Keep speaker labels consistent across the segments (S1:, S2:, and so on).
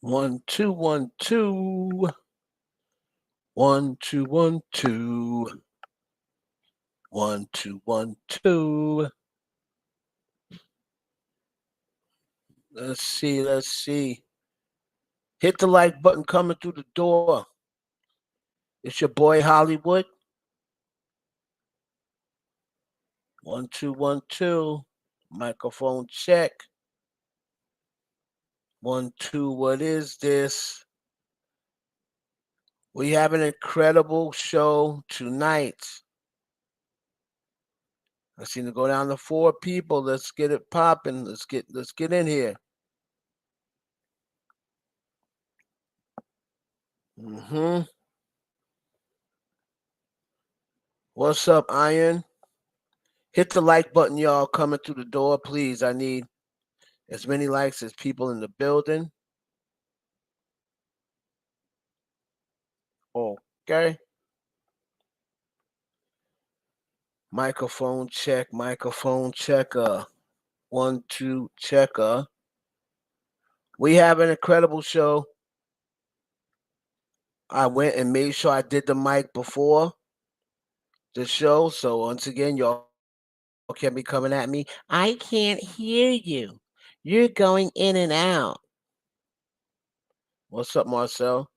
S1: 1 2 1 2 1 2 1 2 1 2 1 2. Let's see. Let's see. Hit the like button coming through the door. It's your boy Hollywood. 1 2 1 2. Microphone check. 1 2. What is this? We have an incredible show tonight. I seem to go down to 4 people. Let's get it popping. Let's get in here. What's up, Iron? Hit the like button, y'all. Coming through the door, please. I need as many likes as people in the building. Okay. Microphone check. Microphone checker. 1 2 checker. We have an incredible show. I went and made sure I did the mic before the show. So once again, y'all can't be coming at me. I can't hear you. You're going in and out. What's up, Marcel?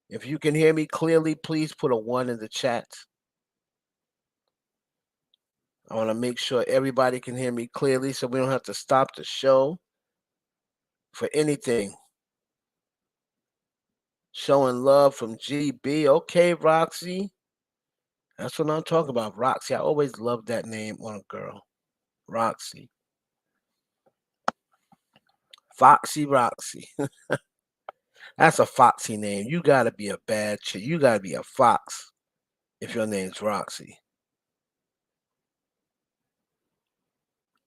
S1: If you can hear me clearly, please put a 1 in the chat. I want to make sure everybody can hear me clearly so we don't have to stop the show for anything. Showing love from GB. Okay, Roxy. That's what I'm talking about, Roxy. I always loved that name on a girl. Roxy. Foxy Roxy. That's a foxy name. You got to be a bad chick. You got to be a fox if your name's Roxy.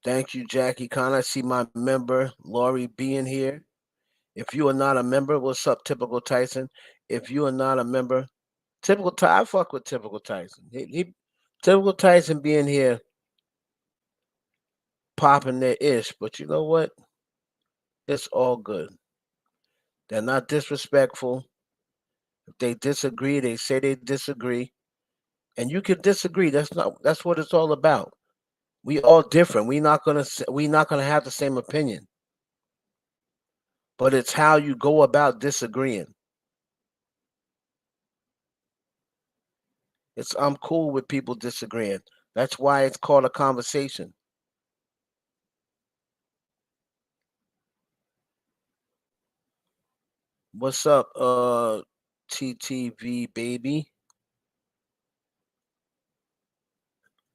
S1: Thank you, Jackie Khan. I see my member, Lori, being here. If you are not a member, what's up, Typical Tyson? If you are not a member, I fuck with Typical Tyson. Typical Tyson being here, popping their ish. But you know what? It's all good. They're not disrespectful. If they disagree, they say they disagree. And you can disagree. That's what it's all about. We all different. We're not gonna have the same opinion. But it's how you go about disagreeing. I'm cool with people disagreeing. That's why it's called a conversation. What's up, TTV baby?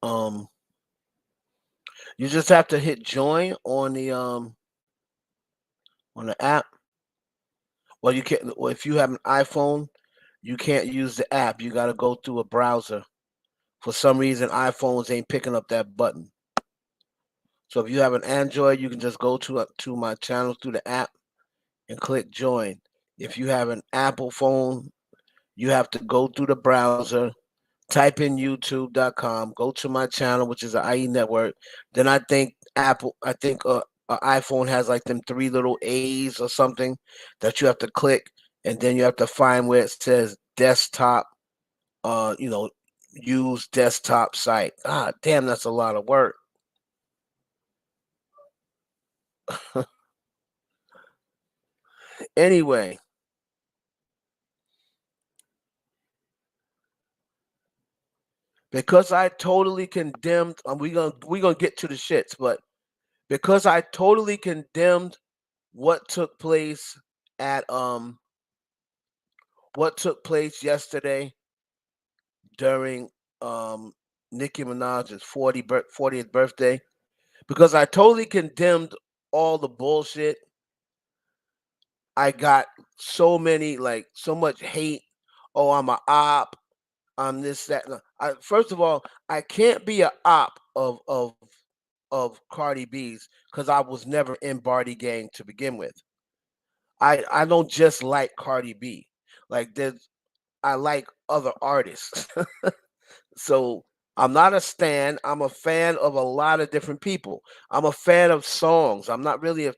S1: You just have to hit join on the app. Well, you can't. Well, if you have an iPhone, you can't use the app. You got to go through a browser. For some reason, iPhones ain't picking up that button. So if you have an Android, you can just go to my channel through the app and click join. If you have an Apple phone, you have to go through the browser, type in youtube.com, go to my channel, which is the IE network. Then I think an iPhone has like them 3 little A's or something that you have to click, and then you have to find where it says desktop, use desktop site. Ah, damn, that's a lot of work. Anyway, because I totally condemned, we gonna get to the shits, but because I totally condemned what took place at what took place yesterday during Nicki Minaj's 40th birthday, because I totally condemned all the bullshit. I got so much hate. Oh, I'm a op. I'm this, that. First of all, I can't be a op of Cardi B's because I was never in Barty Gang to begin with. I don't just like Cardi B. Like I like other artists. So I'm not a stan. I'm a fan of a lot of different people. I'm a fan of songs. I'm not really a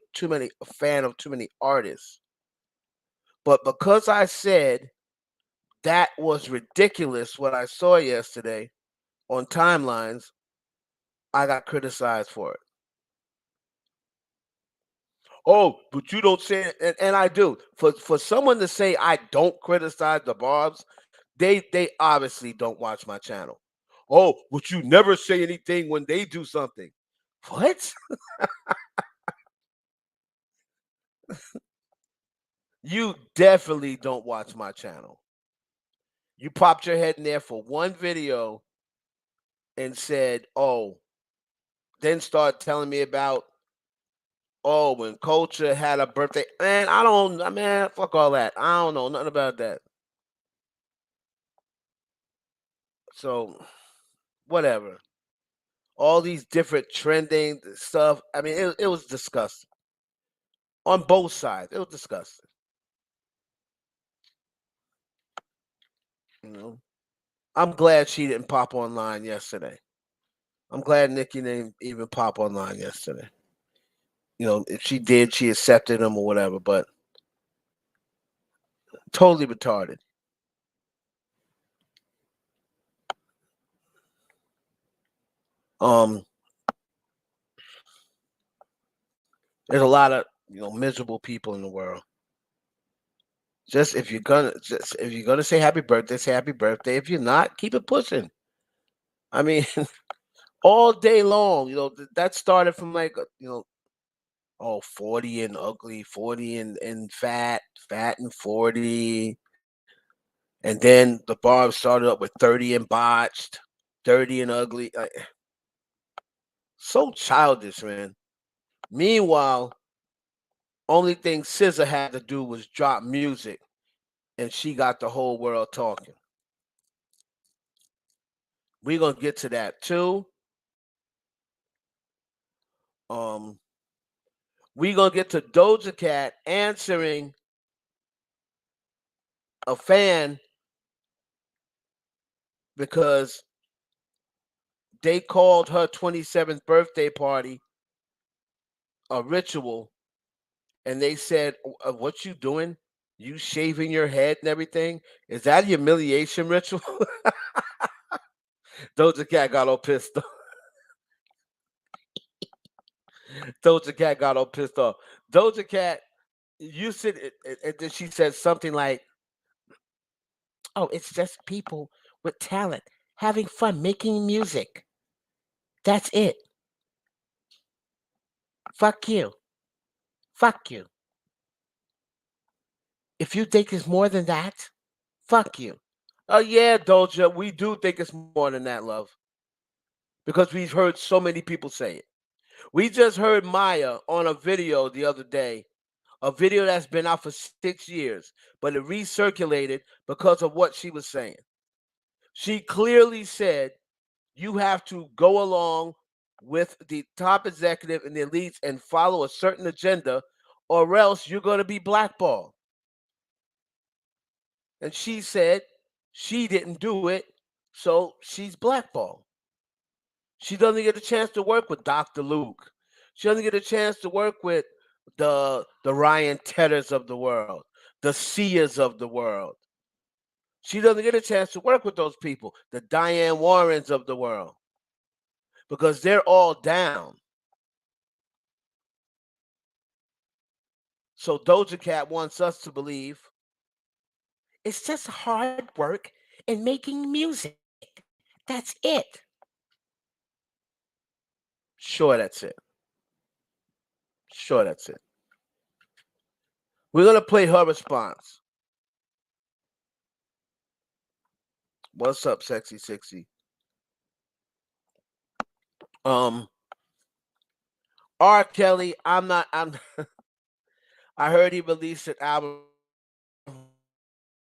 S1: fan of too many artists. But because I said that was ridiculous what I saw yesterday on timelines, I got criticized for it. Oh, but you don't say it, and I do. For someone to say I don't criticize the Barbs, they obviously don't watch my channel. Oh, but you never say anything when they do something. What? You definitely don't watch my channel. You popped your head in there for one video and said, "Oh," then start telling me about, "Oh, when Culture had a birthday." Man, I don't. Man, fuck all that. I don't know nothing about that. So, whatever. All these different trending stuff. I mean, it was disgusting on both sides. It was disgusting. You know, I'm glad she didn't pop online yesterday. I'm glad Nicki didn't even pop online yesterday. If she did, she accepted him or whatever. But totally retarded. Um, there's a lot of miserable people in the world. Just if you're gonna say happy birthday, say happy birthday. If you're not, keep it pushing. I mean, all day long. That started from like oh, 40 and ugly, 40 and fat, fat and 40. And then the bar started up with 30 and botched, 30 and ugly. So childish, man. Meanwhile, only thing SZA had to do was drop music, and she got the whole world talking. We're gonna get to that too. Um, we're gonna get to Doja Cat answering a fan because they called her 27th birthday party a ritual, and they said, "What you doing? You shaving your head and everything? Is that a humiliation ritual?" Doja Cat got all pissed off. Doja Cat got all pissed off. Doja Cat, you said, and then she said something like, "Oh, it's just people with talent having fun making music. That's it. Fuck you. Fuck you. If you think it's more than that, fuck you." Oh yeah, Doja, we do think it's more than that, love, because we've heard so many people say it. We just heard Maya on a video the other day, a video that's been out for 6 years, but it recirculated because of what she was saying. She clearly said you have to go along with the top executive and the elites and follow a certain agenda, or else you're going to be blackballed. And she said she didn't do it, so she's blackballed. She doesn't get a chance to work with Dr. Luke. She doesn't get a chance to work with the Ryan Tedders of the world, the Sears of the world. She doesn't get a chance to work with those people, the Diane Warrens of the world, because they're all down. So Doja Cat wants us to believe it's just hard work and making music. That's it. Sure, that's it. Sure, that's it. We're gonna play her response. What's up, sexy sexy? Um, R. Kelly. I'm not. I'm. I heard he released an album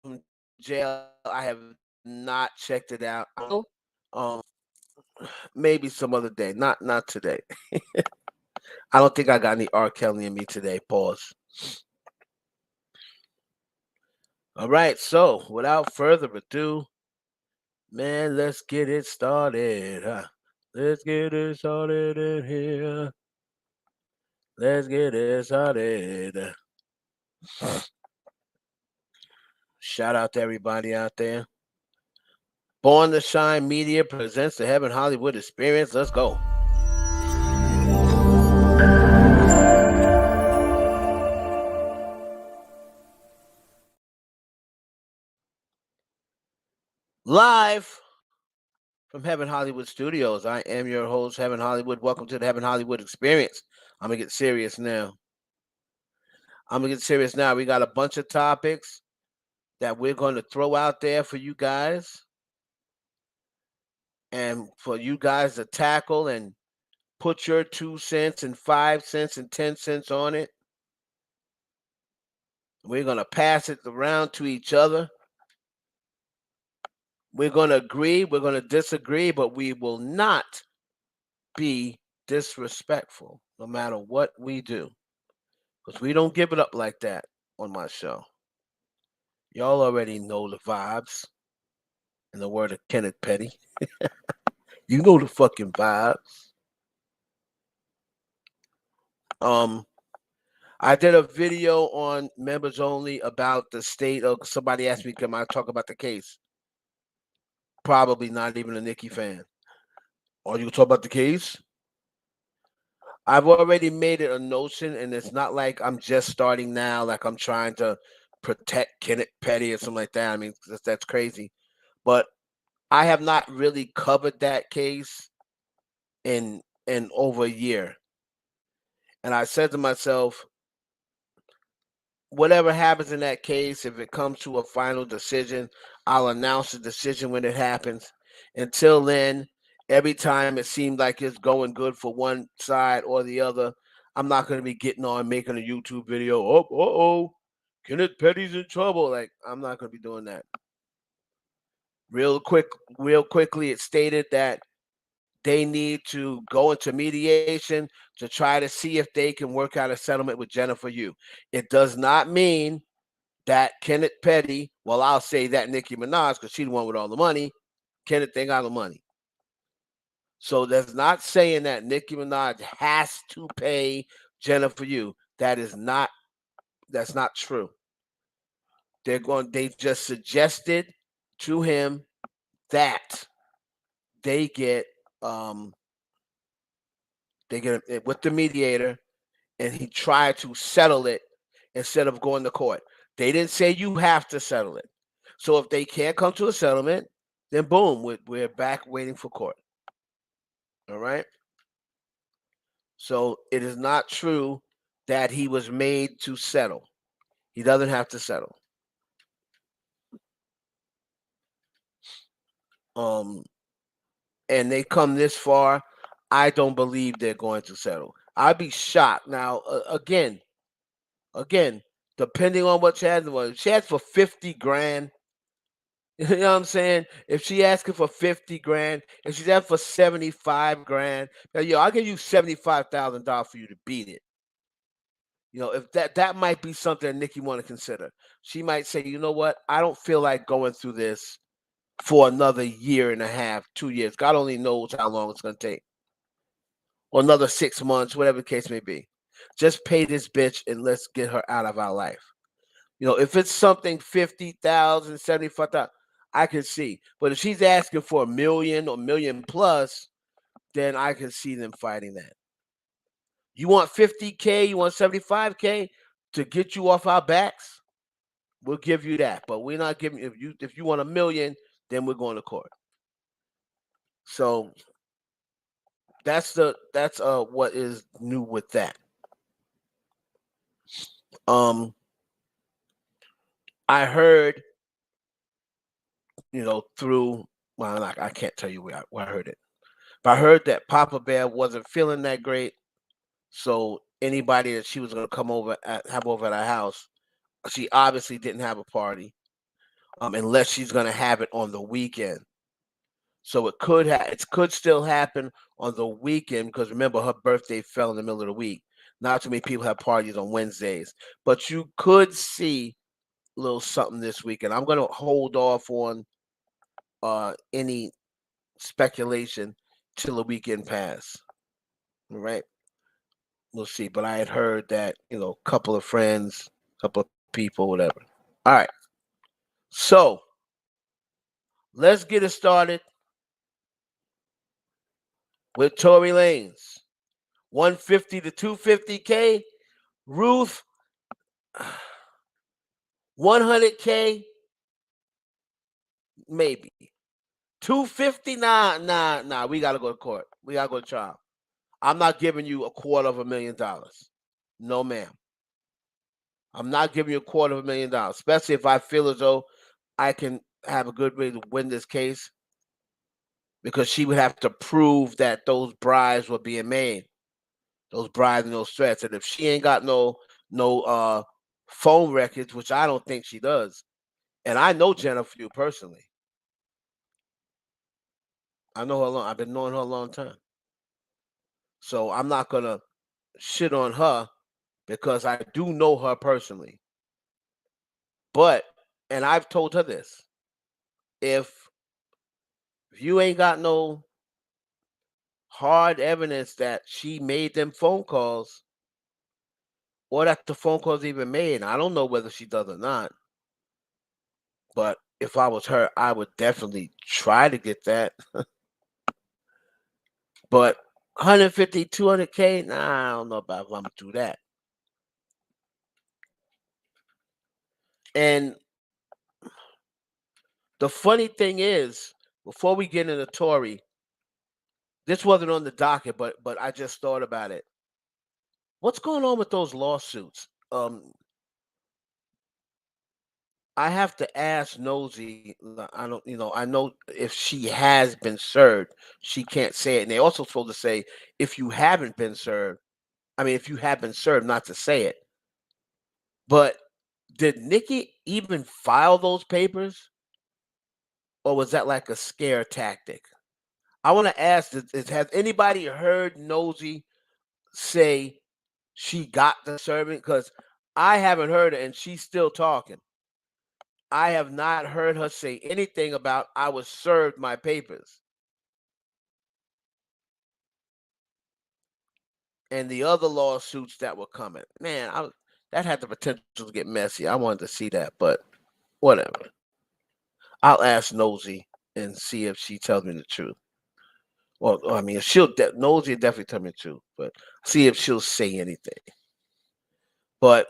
S1: from jail. I have not checked it out. Um, maybe some other day. Not today. I don't think I got any R. Kelly in me today. Pause. All right. So without further ado, man, let's get it started. Huh? Let's get it started in here. Let's get it started. Shout out to everybody out there. Born to Shine Media presents the Heaven Hollywood Experience. Let's go. Live from Heaven Hollywood Studios. I am your host, Heaven Hollywood. Welcome to the Heaven Hollywood Experience. I'm going to get serious now. We got a bunch of topics that we're going to throw out there for you guys and for you guys to tackle and put your 2 cents and 5 cents and 10 cents on it. We're going to pass it around to each other. We're going to agree, we're going to disagree, but we will not be disrespectful no matter what we do. Because we don't give it up like that on my show. Y'all already know the vibes. In the word of Kenneth Petty. You know the fucking vibes. I did a video on members only about the state of, somebody asked me, can I talk about the case? Probably not even a Nicki fan. Or you talk about the case? I've already made it a notion, and it's not like I'm just starting now, like I'm trying to protect Kenneth Petty or something like that. I mean, that's crazy. But I have not really covered that case in over a year. And I said to myself, whatever happens in that case, if it comes to a final decision, I'll announce the decision when it happens. Until then, every time it seemed like it's going good for one side or the other, I'm not going to be getting on making a YouTube video. Oh, Kenneth Petty's in trouble. Like, I'm not going to be doing that. Real quickly, it stated that they need to go into mediation to try to see if they can work out a settlement with Jennifer Yu. It does not mean that Kenneth Petty, well, I'll say that Nicki Minaj, because she's the one with all the money. Kenneth ain't got the money. So that's not saying that Nicki Minaj has to pay Jennifer Yu. That's not true. They just suggested to him that they get it with the mediator, and he tried to settle it instead of going to court. They didn't say you have to settle it. So if they can't come to a settlement, then boom, we're back waiting for court. All right? So it is not true that he was made to settle. He doesn't have to settle. And they come this far, I don't believe they're going to settle. I'd be shocked. Now, again, depending on what Chad was, she asked for 50 grand. You know what I'm saying? If she asking for 50 grand, if she's asking for 75 grand, now, yo, I'll give you $75,000 for you to beat it. You know, if that might be something Nicki want to consider. She might say, you know what? I don't feel like going through this for another year and a half, 2 years. God only knows how long it's going to take. Or another 6 months, whatever the case may be. Just pay this bitch and let's get her out of our life. You know, if it's something 50,000, 75,000, I can see. But if she's asking for $1 million or $1 million plus, then I can see them fighting that. You want 50K, you want 75K to get you off our backs? We'll give you that. But we're not giving, if you want $1 million, then we're going to court. So that's what is new with that. I heard, through, well, I can't tell you where I heard it, but I heard that Papa Bear wasn't feeling that great. So anybody that she was going to have over at our house, she obviously didn't have a party, unless she's going to have it on the weekend. So it could still happen on the weekend, because remember, her birthday fell in the middle of the week. Not too many people have parties on Wednesdays, but you could see a little something this weekend. I'm going to hold off on any speculation till the weekend pass. All right, we'll see. But I had heard that, a couple of friends, couple of people, whatever. All right. So let's get it started with Tory Lanez. 150 to 250K. Ruth, 100K, maybe. 250, nah. We gotta go to court. We gotta go to trial. I'm not giving you $250,000. No, ma'am. I'm not giving you $250,000, especially if I feel as though I can have a good way to win this case, because she would have to prove that those bribes were being made, those bribes and those threats. And if she ain't got no phone records, which I don't think she does, and I know Jennifer personally. I know her long. I've been knowing her a long time. So I'm not gonna shit on her because I do know her personally. But and I've told her this: if you ain't got no hard evidence that she made them phone calls or that the phone calls even made, I don't know whether she does or not. But if I was her, I would definitely try to get that. But 150, 200K, nah, I don't know about if I'm gonna do that. And the funny thing is, before we get into Tory, this wasn't on the docket, but I just thought about it. What's going on with those lawsuits? I have to ask Nosy. I don't, I know if she has been served, she can't say it. And they also supposed to say if you haven't been served. I mean, if you have been served, not to say it. But did Nicki even file those papers, or was that like a scare tactic? I want to ask: has anybody heard Nosy say she got the servant? Because I haven't heard it, and she's still talking. I have not heard her say anything about I was served my papers. And the other lawsuits that were coming. Man, that had the potential to get messy. I wanted to see that, but whatever. I'll ask Nosy and see if she tells me the truth. Well, I mean, if Nosy will definitely tell me the truth, but see if she'll say anything. But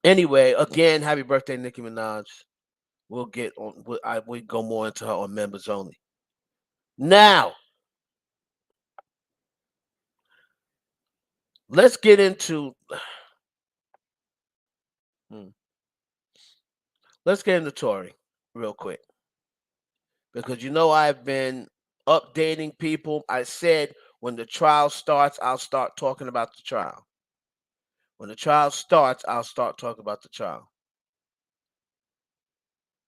S1: anyway, again, happy birthday, Nicki Minaj. We'll get on. We go more into her on members only. Now, let's get into. Hmm, let's get into Tory real quick, because I've been updating people. I said when the trial starts, I'll start talking about the trial. When the trial starts, I'll start talking about the trial.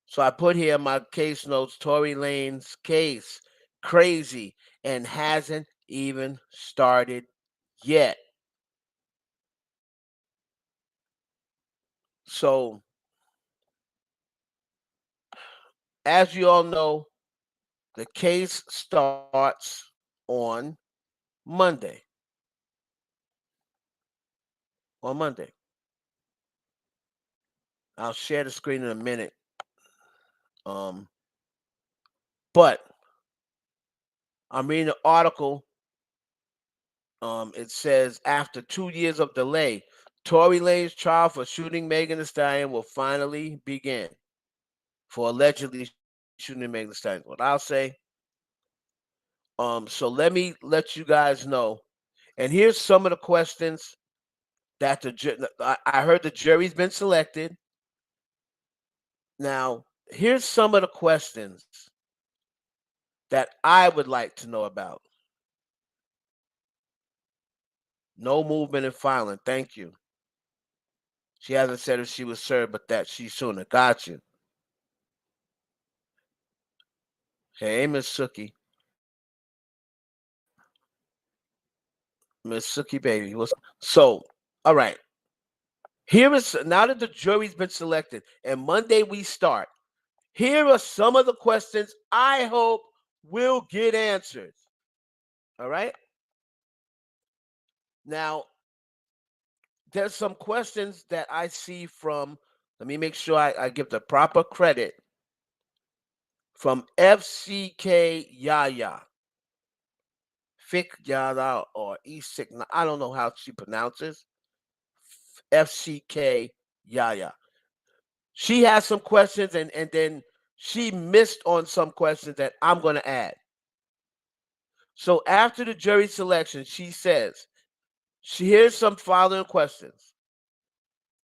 S1: So I put here my case notes: Tory Lanez case, crazy, and hasn't even started yet. So, as you all know, the case starts on Monday. On Monday. I'll share the screen in a minute. Um, but I'm reading an article. It says after 2 years of delay, Tory Lanez trial for shooting Megan Thee Stallion will finally begin. For allegedly shooting Megan Thee Stallion. What I'll say. So let me let you guys know. And here's some of the questions that I heard the jury's been selected. Now, here's some of the questions that I would like to know about. No movement and filing. Thank you. She hasn't said if she was served, but that she sooner. Got you. Hey, Miss Sookie. Miss Sookie, baby. So, all right. Here is now that the jury's been selected, and Monday we start. Here are some of the questions I hope will get answered. All right. Now, there's some questions that I see from Let me make sure I give the proper credit from FCK Yaya. Fik Yada or Isik. I don't know how she pronounces. FCK Yaya. She has some questions and then she missed on some questions that I'm going to add. So after the jury selection, she says, here's some following questions.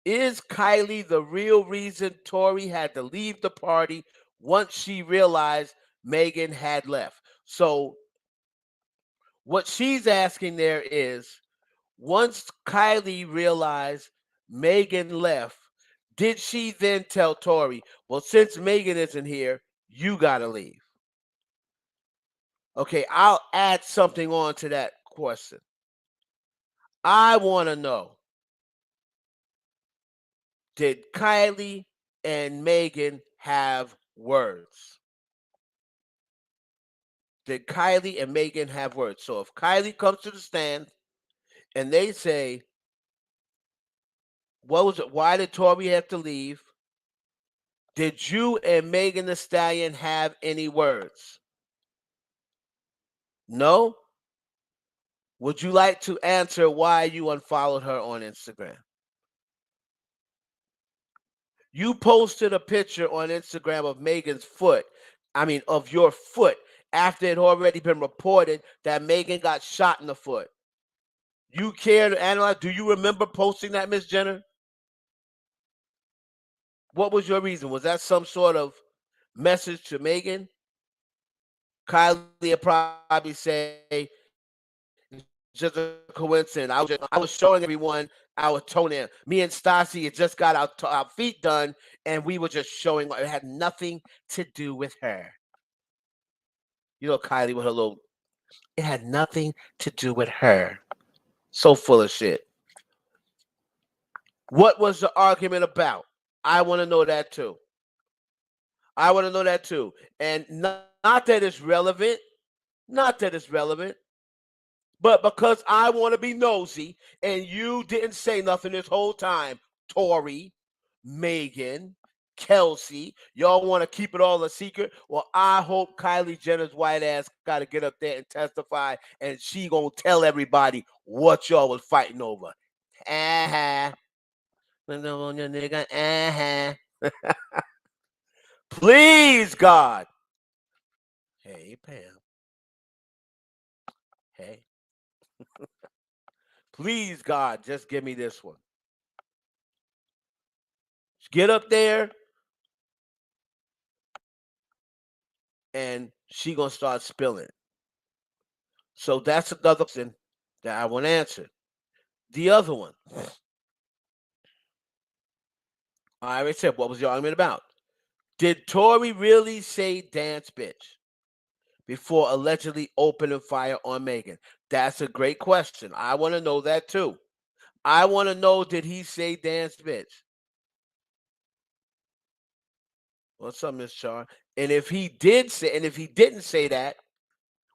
S1: Is Kylie the real reason Tory had to leave the party once she realized Megan had left? So what she's asking there is, once Kylie realized Megan left, did she then tell Tory, well, since Megan isn't here, you got to leave? Okay, I'll add something on to that question. I want to know, did Kylie and Megan have words? Did Kylie and Megan have words? So if Kylie comes to the stand and they say, what was it? Why did Tory have to leave? Did you and Megan Thee Stallion have any words? No? Would you like to answer why you unfollowed her on Instagram? You posted a picture on Instagram of Megan's foot. I mean, of your foot, after it had already been reported that Megan got shot in the foot. You care to analyze? Do you remember posting that, Miss Jenner? What was your reason? Was that some sort of message to Megan? Kylie would probably say, it's just a coincidence. I was showing everyone our toenail. Me and Stassi had just got our feet done, and we were just showing. It had nothing to do with her. Kylie with her little. It had nothing to do with her. So full of shit. What was the argument about? I want to know that too. I want to know that too. And not that it's relevant, not that it's relevant, but because I want to be nosy and you didn't say nothing this whole time, Tory, Megan, Kelsey, y'all want to keep it all a secret? Well, I hope Kylie Jenner's white ass got to get up there and testify, and she gonna tell everybody what y'all was fighting over. Uh-huh. Uh-huh. Please, God. Hey, Pam. Hey. Please, God, just give me this one. Get up there, and she gonna start spilling. So that's another question that I want answered. The other one, I already said, what was the argument about? Did Tory really say dance bitch before allegedly opening fire on Megan? That's a great question. I want to know that too. I want to know, did he say dance bitch? What's up, Miss Char? And if he did say, and if he didn't say that,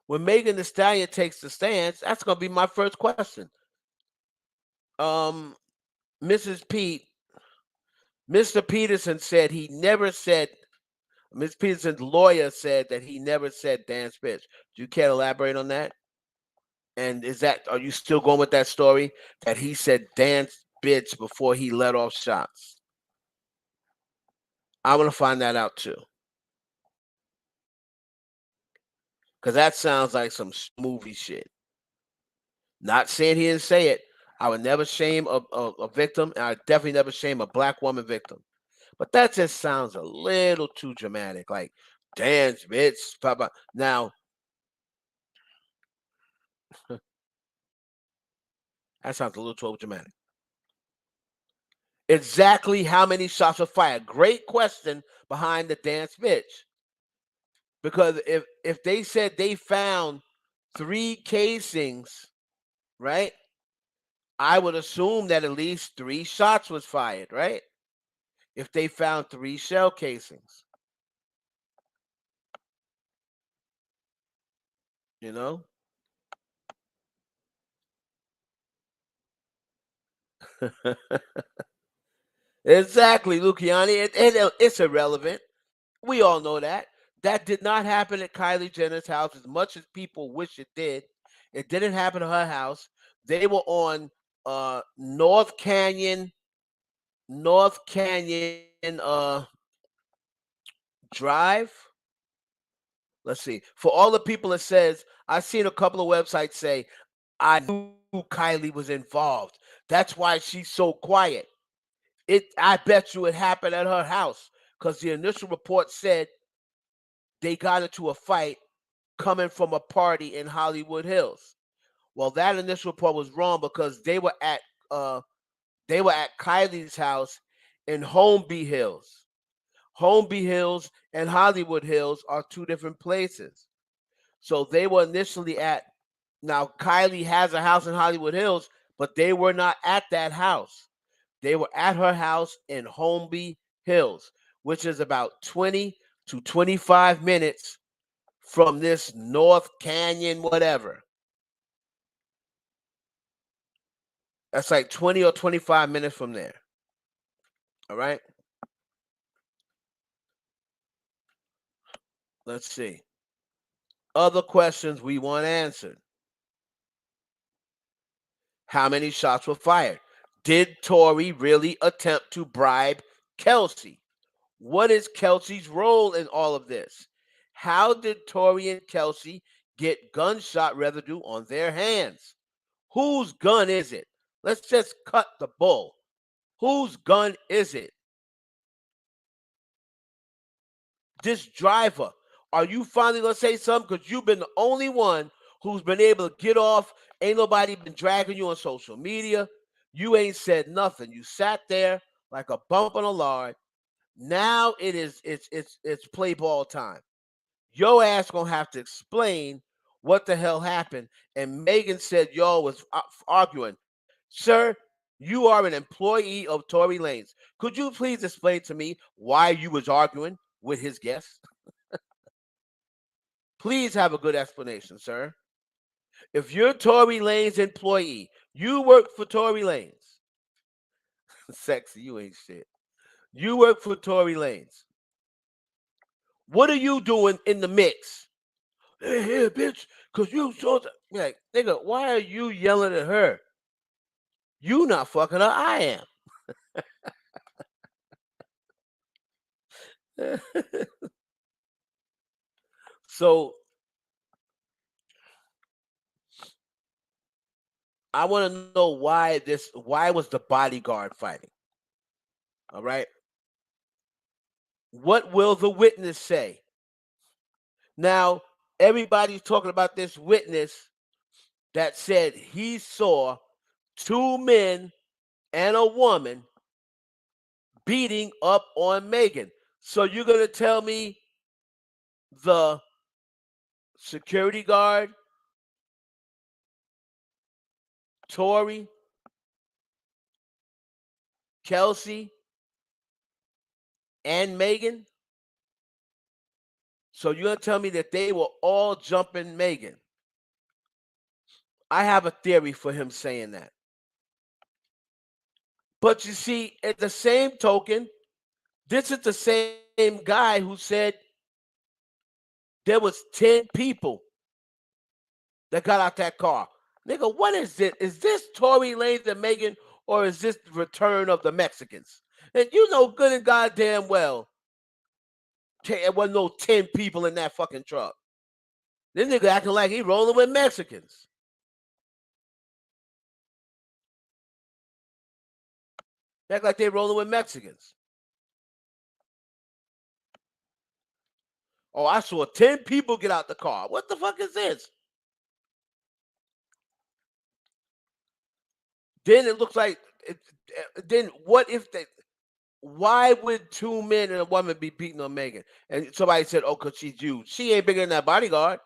S1: when Megan Thee Stallion takes the stance, that's gonna be my first question. Um, Mrs. Pete, Mr. Peterson said he never said. Ms. Peterson's lawyer said that he never said dance bitch. Do you care to elaborate on that? And are you still going with that story that he said dance bitch before he let off shots? I want to find that out too. Because that sounds like some movie shit. Not saying he didn't say it. I would never shame a victim, and I definitely never shame a black woman victim. But that just sounds a little too dramatic. Like, dance, bitch. Papa. Now, that sounds a little too dramatic. Exactly how many shots were fired? Great question behind the dance bitch. Because if they said they found 3 casings, right? I would assume that at least 3 shots was fired, right? If they found 3 shell casings, you know. Exactly, Luciani. It's irrelevant. We all know that. That did not happen at Kylie Jenner's house as much as people wish it did. It didn't happen at her house. They were on North Canyon Drive. Let's see. For all the people that says, I've seen a couple of websites say, I knew Kylie was involved. That's why she's so quiet. I bet you it happened at her house because the initial report said they got into a fight coming from a party in Hollywood Hills. Well, that initial report was wrong because uh they were at Kylie's house in Holmby Hills. Holmby Hills and Hollywood Hills are two different places. So they were initially at now Kylie has a house in Hollywood Hills, but they were not at that house. They were at her house in Holmby Hills, which is about 20 to 25 minutes from this North Canyon, whatever. That's like 20 or 25 minutes from there. All right. Let's see. Other questions we want answered. How many shots were fired? Did Tory really attempt to bribe Kelsey? What is Kelsey's role in all of this? How did Tory and Kelsey get gunshot residue on their hands? Whose gun is it? Let's just cut the bull. Whose gun is it? This driver. Are you finally gonna say something? Because you've been the only one who's been able to get off. Ain't nobody been dragging you on social media. You ain't said nothing. You sat there like a bump on a lard. Now it's play ball time. Your ass gonna have to explain what the hell happened. And Megan said y'all was arguing. Sir, you are an employee of Tory Lanez. Could you please explain to me why you was arguing with his guest? Please have a good explanation, sir. If you're Tory Lanez employee, you work for Tory Lanez. Sexy, you ain't shit. You work for Tory Lanez. What are you doing in the mix? Hey, bitch, cause you so like, nigga, why are you yelling at her? You not fucking her, I am. So I want to know why was the bodyguard fighting? All right. What will the witness say? Now, everybody's talking about this witness that said he saw two men and a woman beating up on Megan. So you're going to tell me the security guard, Tory, Kelsey, and Megan? So you're going to tell me that they were all jumping Megan? I have a theory for him saying that. But you see, at the same token, this is the same guy who said there was 10 people that got out that car. Nigga, what is it? Is this Tory Lanez and Megan, or is this the return of the Mexicans? And you know good and goddamn well there wasn't no 10 people in that fucking truck. This nigga acting like he rolling with Mexicans. Act like they rolling with Mexicans. Oh, I saw 10 people get out the car. What the fuck is this? Then it looks like then what if they why would two men and a woman be beating on Megan? And somebody said, "Oh, cause she's Jews." She ain't bigger than that bodyguard.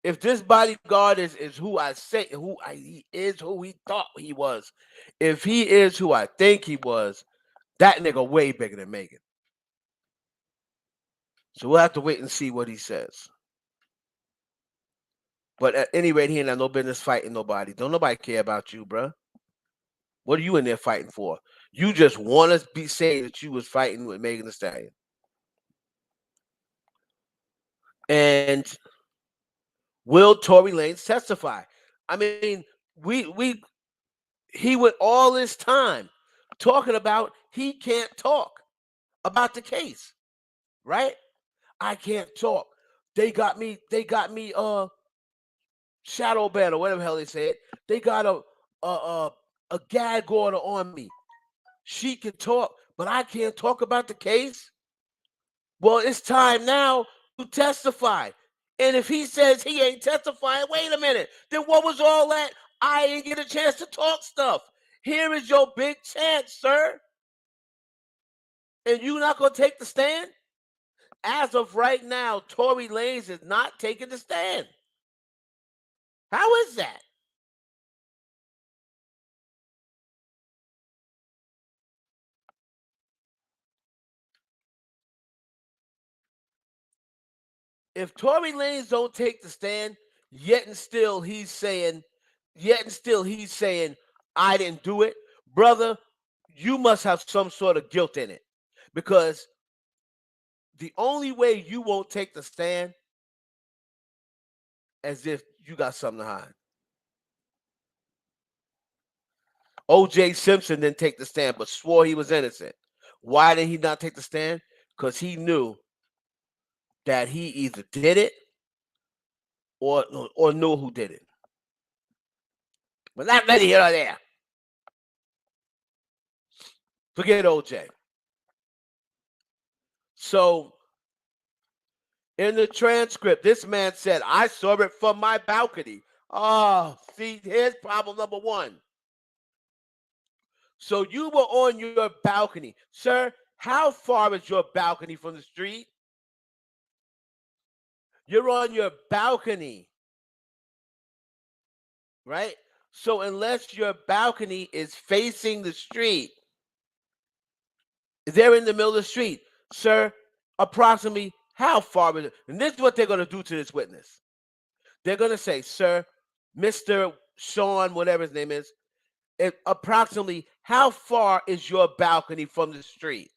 S1: If this bodyguard is who I say he is who he thought he was, if he is who I think he was, that nigga way bigger than Megan. So we'll have to wait and see what he says. But at any rate, he ain't have no business fighting nobody. Don't nobody care about you, bruh. What are you in there fighting for? You just want to be saying that you was fighting with Megan Thee Stallion. And will Tory Lanez testify? I mean, we he went all this time talking about he can't talk about the case, right? I can't talk. They got me shadow ban or whatever the hell they said. They got a gag order on me. She can talk, but I can't talk about the case. Well, it's time now to testify. And if he says he ain't testifying, wait a minute. Then what was all that? I didn't get a chance to talk stuff. Here is your big chance, sir. And you not gonna take the stand? As of right now, Tory Lanez is not taking the stand. How is that? If Tory Lanez don't take the stand, yet and still he's saying, I didn't do it, brother. You must have some sort of guilt in it, because the only way you won't take the stand as if you got something to hide. O.J. Simpson didn't take the stand, but swore he was innocent. Why did he not take the stand? Because he knew that he either did it or knew who did it. But not ready here or there. Forget OJ. So in the transcript, this man said, I saw it from my balcony. Oh, see, here's problem number one. So you were on your balcony. Sir, how far is your balcony from the street? You're on your balcony, right? So unless your balcony is facing the street, they're in the middle of the street. Sir, approximately how far is it? And this is what they're going to do to this witness. They're going to say, sir, Mr. Sean, whatever his name is, approximately how far is your balcony from the street?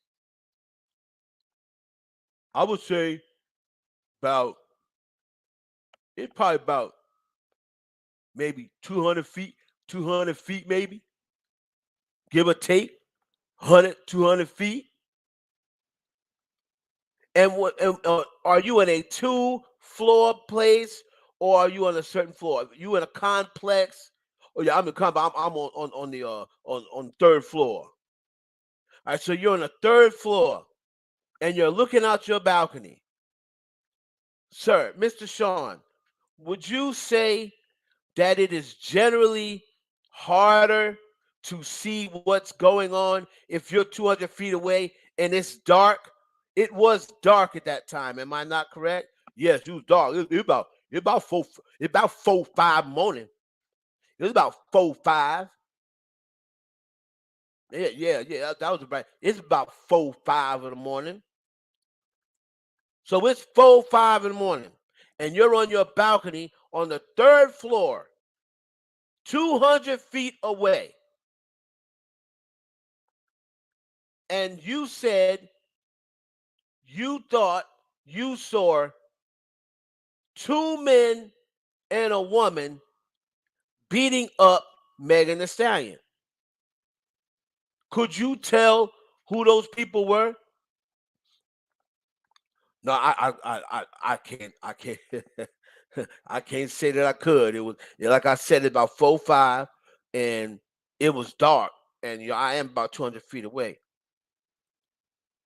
S1: I would say it's probably about maybe 200 feet, 200 feet maybe, give or take, 100, 200 feet. And are you in a 2-floor place, or are you on a certain floor? You in a complex? Oh yeah, I'm in complex. I'm on the on third floor. All right, so you're on the third floor, and you're looking out your balcony. Sir, Mr. Sean, would you say that it is generally harder to see what's going on if you're 200 feet away and it's dark? It was dark at that time. Am I not correct? Yes, it was dark. It about 4-5 morning. It was about 4-5. Yeah. That was right. It's about 4-5 in the morning. So it's 4-5 in the morning, and you're on your balcony on the third floor, 200 feet away. And you said you thought you saw 2 men and a woman beating up Megan Thee Stallion. Could you tell who those people were? No, I can't I can't say that I could. It was like I said, about 4-5, and it was dark, and I am about 200 feet away.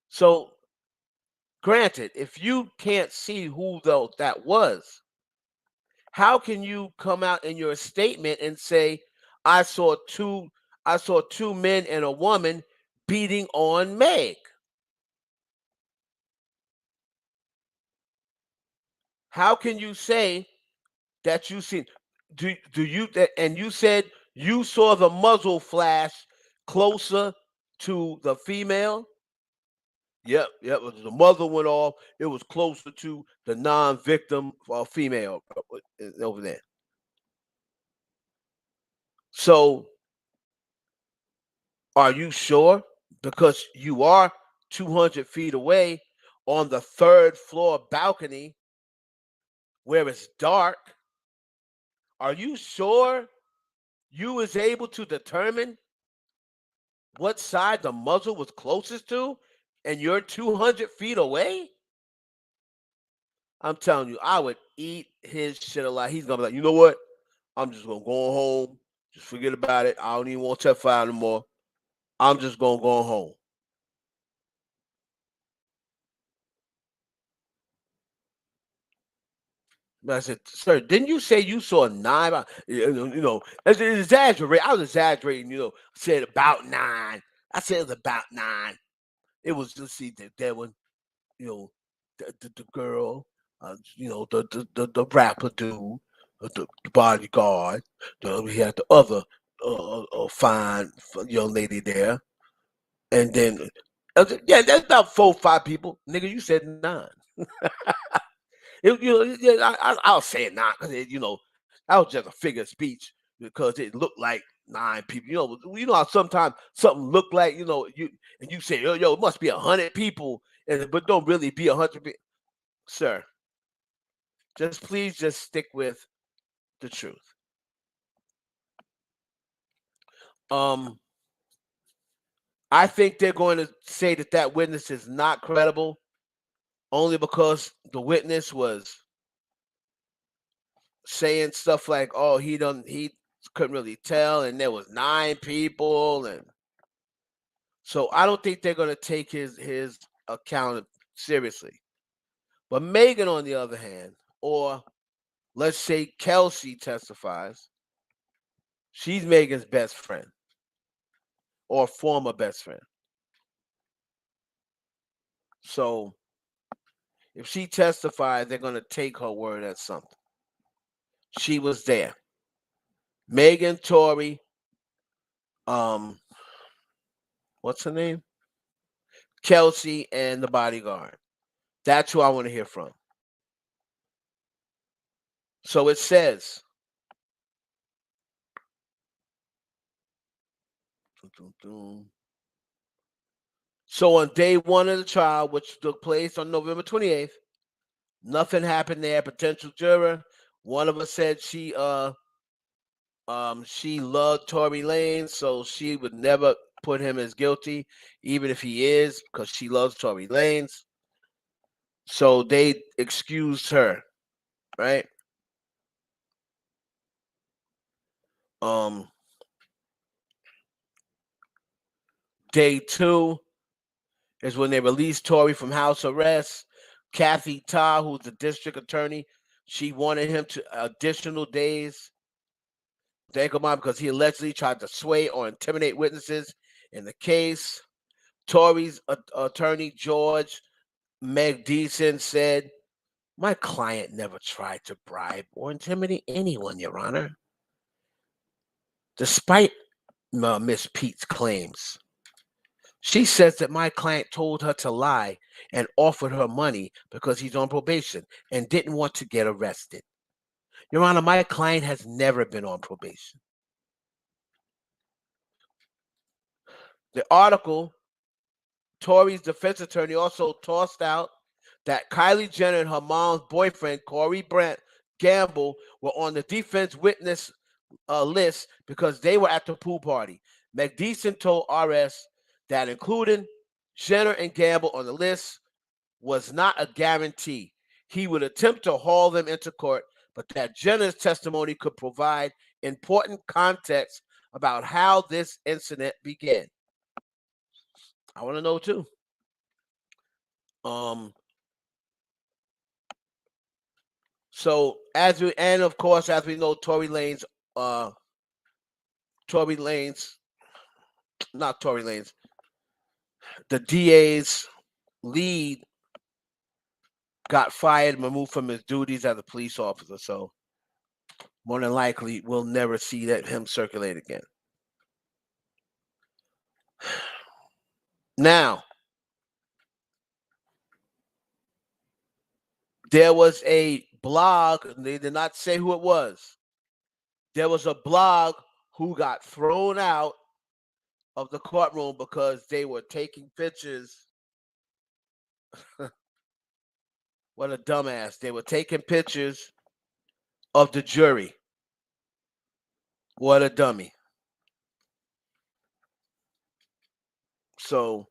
S1: So, granted, if you can't see who though that was, how can you come out in your statement and say, I saw two men and a woman beating on Meg? How can you say that you seen? Do you and you said you saw the muzzle flash closer to the female? Yep. The muzzle went off. It was closer to the non-victim female over there. So Are you sure? Because you are 200 feet away on the third floor balcony where it's dark. Are you sure you was able to determine what side the muzzle was closest to and you're 200 feet away? I'm telling you, I would eat his shit alive. He's gonna be like, you know what? I'm just gonna go home. Just forget about it. I don't even want to testify anymore. I'm just gonna go home. I said, sir, didn't you say you saw 9? Exaggerate. I was exaggerating, said about 9. I said it was about 9. It was just see that one, you know, the girl, the rapper dude, the bodyguard, we had the other fine young lady there, and then yeah, that's about 4 or 5 people. Nigga, you said 9. Yeah, I'll say it 9 because that was just a figure of speech because it looked like 9 people. How sometimes something look like you say, yo, it must be 100 people, but don't really be 100 people. Sir, please stick with the truth. Um, I think they're going to say that witness is not credible only because the witness was saying stuff like, "Oh, he couldn't really tell," and there was 9 people, and so I don't think they're going to take his account seriously. But Megan, on the other hand, or let's say Kelsey testifies, she's Megan's best friend or former best friend. So if she testifies, they're going to take her word as something. She was there. Megan, Tory, um, what's her name? Kelsey, and the bodyguard. That's who I want to hear from. So it says, so on day 1 of the trial, which took place on November 28th, nothing happened there. Potential juror, one of us said she loved Tory Lanez, so she would never put him as guilty, even if he is, because she loves Tory Lanez. So they excused her, right? Um, Day 2 is when they released Tory from house arrest. Kathy Ta, who's the district attorney, she wanted him to additional days. Take him out because he allegedly tried to sway or intimidate witnesses in the case. Tory's attorney, George Megdeason, said, "My client never tried to bribe or intimidate anyone, Your Honor." Despite Miss Pete's claims, she says that my client told her to lie and offered her money because he's on probation and didn't want to get arrested. Your Honor, my client has never been on probation. The article, Tory's defense attorney also tossed out that Kylie Jenner and her mom's boyfriend, Corey Brant Gamble, were on the defense witness list because they were at the pool party. McDeason told RS that including Jenner and Gamble on the list was not a guarantee. He would attempt to haul them into court, but that Jenner's testimony could provide important context about how this incident began. I want to know too. So of course, as we know, Tory Lanez, not Tory Lanez, the DA's lead got fired and removed from his duties as a police officer. So more than likely, we'll never see him circulate again. Now, there was a blog. They did not say who it was. There was a blog who got thrown out of the courtroom because they were taking pictures. What a dumbass. They were taking pictures of the jury. What a dummy. So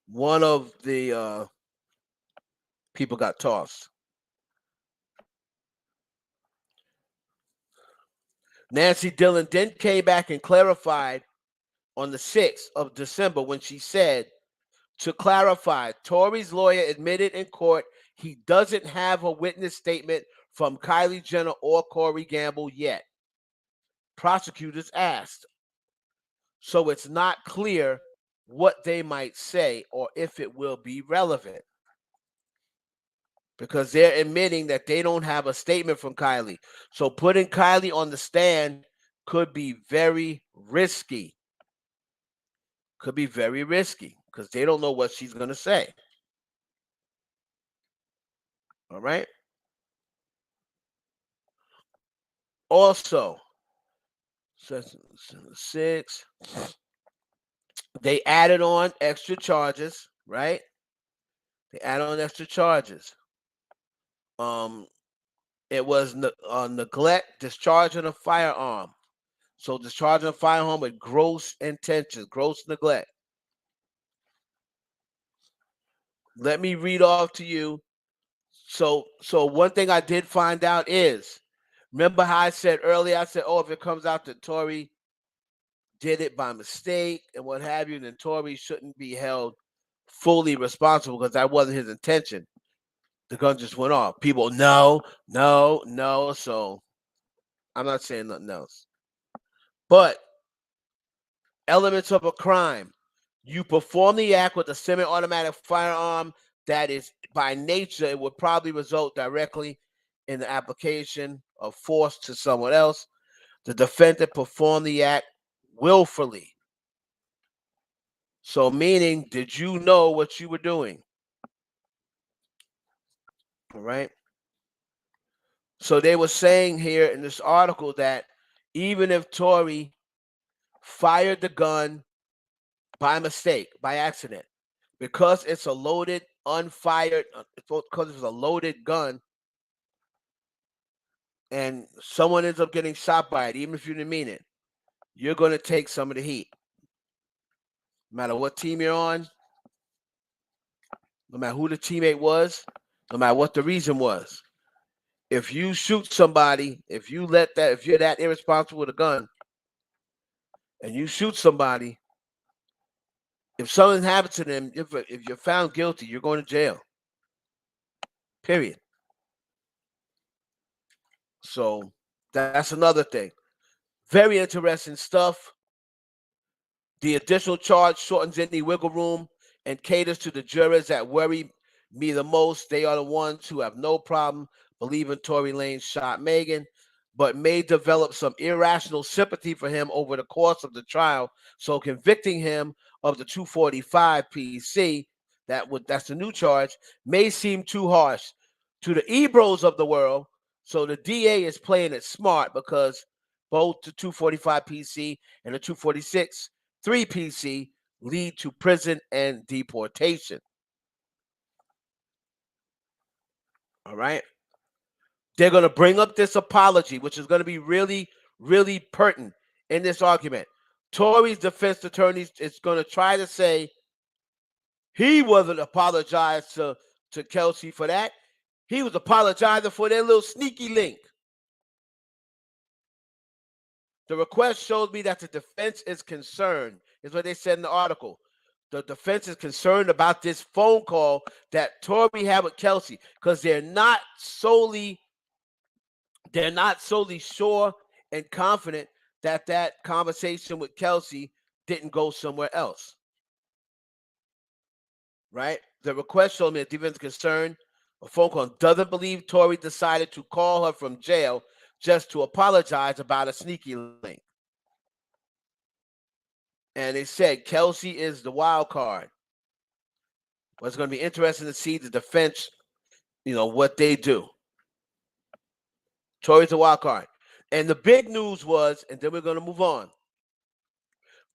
S1: one of the people got tossed. Nancy Dillon then came back and clarified on the 6th of December when she said, to clarify, Tory's lawyer admitted in court he doesn't have a witness statement from Kylie Jenner or Corey Gamble yet. Prosecutors asked, so it's not clear what they might say or if it will be relevant. Because they're admitting that they don't have a statement from Kylie. So putting Kylie on the stand could be very risky. Could be very risky because they don't know what she's going to say. All right. Also, 6, they added on extra charges, right? They added on extra charges. It was neglect, discharging a firearm. So discharging a firearm with gross intentions, gross neglect. Let me read off to you. So one thing I did find out is, remember how I said earlier, I said, oh, if it comes out that Tory did it by mistake and what have you, then Tory shouldn't be held fully responsible because that wasn't his intention. The gun just went off. People, no. So I'm not saying nothing else. But elements of a crime. You perform the act with a semi-automatic firearm that is, by nature, it would probably result directly in the application of force to someone else. The defendant performed the act willfully. So meaning, did you know what you were doing? All right. So they were saying here in this article that even if Tory fired the gun by mistake, by accident, because it's a loaded, unfired, because it's a loaded gun, and someone ends up getting shot by it, even if you didn't mean it, you're going to take some of the heat. No matter what team you're on, no matter who the teammate was, no matter what the reason was. If you shoot somebody, if you're that irresponsible with a gun, and you shoot somebody, if something happens to them, if you're found guilty, you're going to jail. Period. So that's another thing. Very interesting stuff. The additional charge shortens any wiggle room and caters to the jurors that worry me the most. They are the ones who have no problem believing Tory Lanez shot Megan, but may develop some irrational sympathy for him over the course of the trial. So convicting him of the 245 PC, that's the new charge, may seem too harsh to the Ebros of the world. So the DA is playing it smart because both the 245 PC and the 246 3PC lead to prison and deportation. All right. They're going to bring up this apology, which is going to be really, really pertinent in this argument. Tory's defense attorney is going to try to say he wasn't apologized to Kelsey for that. He was apologizing for their little sneaky link. The request shows me that the defense is concerned, is what they said in the article. The defense is concerned about this phone call that Tory had with Kelsey because they're not solely sure and confident that conversation with Kelsey didn't go somewhere else. Right? The request showed me that defense is concerned. A phone call doesn't believe Tory decided to call her from jail just to apologize about a sneaky link. And they said Kelsey is the wild card. Well, it's going to be interesting to see the defense, what they do. Tory's the wild card. And the big news was, and then we're going to move on.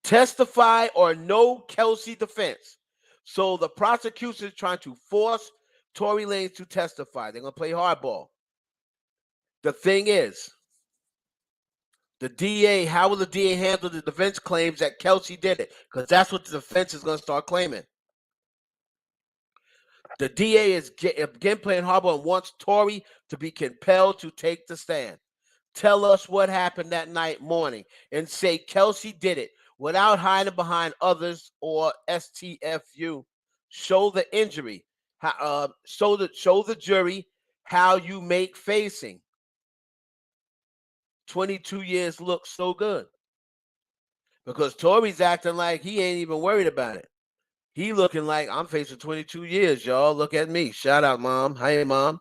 S1: Testify or no Kelsey defense. So the prosecution is trying to force Tory Lanez to testify. They're going to play hardball. The thing is, the DA, how will the DA handle the defense claims that Kelsey did it? Because that's what the defense is going to start claiming. The DA is again playing hardball and wants Tory to be compelled to take the stand. Tell us what happened that morning and say Kelsey did it without hiding behind others or STFU. Show the injury. Show the jury how you make facing 22 years look so good. Because Tory's acting like he ain't even worried about it. He looking like, I'm facing 22 years, y'all. Look at me. Shout out, Mom. Hey, Mom.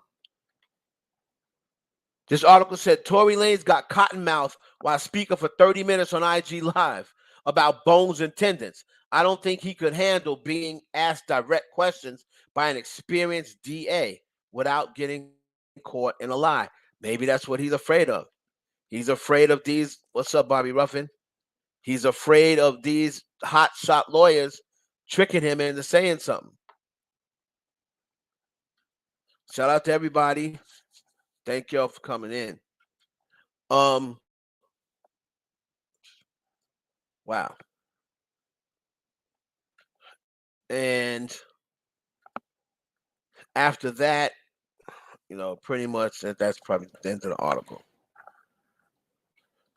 S1: This article said Tory Lanez got cottonmouth while speaking for 30 minutes on IG Live about bones and tendons. I don't think he could handle being asked direct questions by an experienced DA without getting caught in a lie. Maybe that's what he's afraid of. He's afraid of these. What's up, Bobby Ruffin? He's afraid of these hot shot lawyers tricking him into saying something. Shout out to everybody. Thank y'all for coming in. Wow. And after that, pretty much that's probably the end of the article.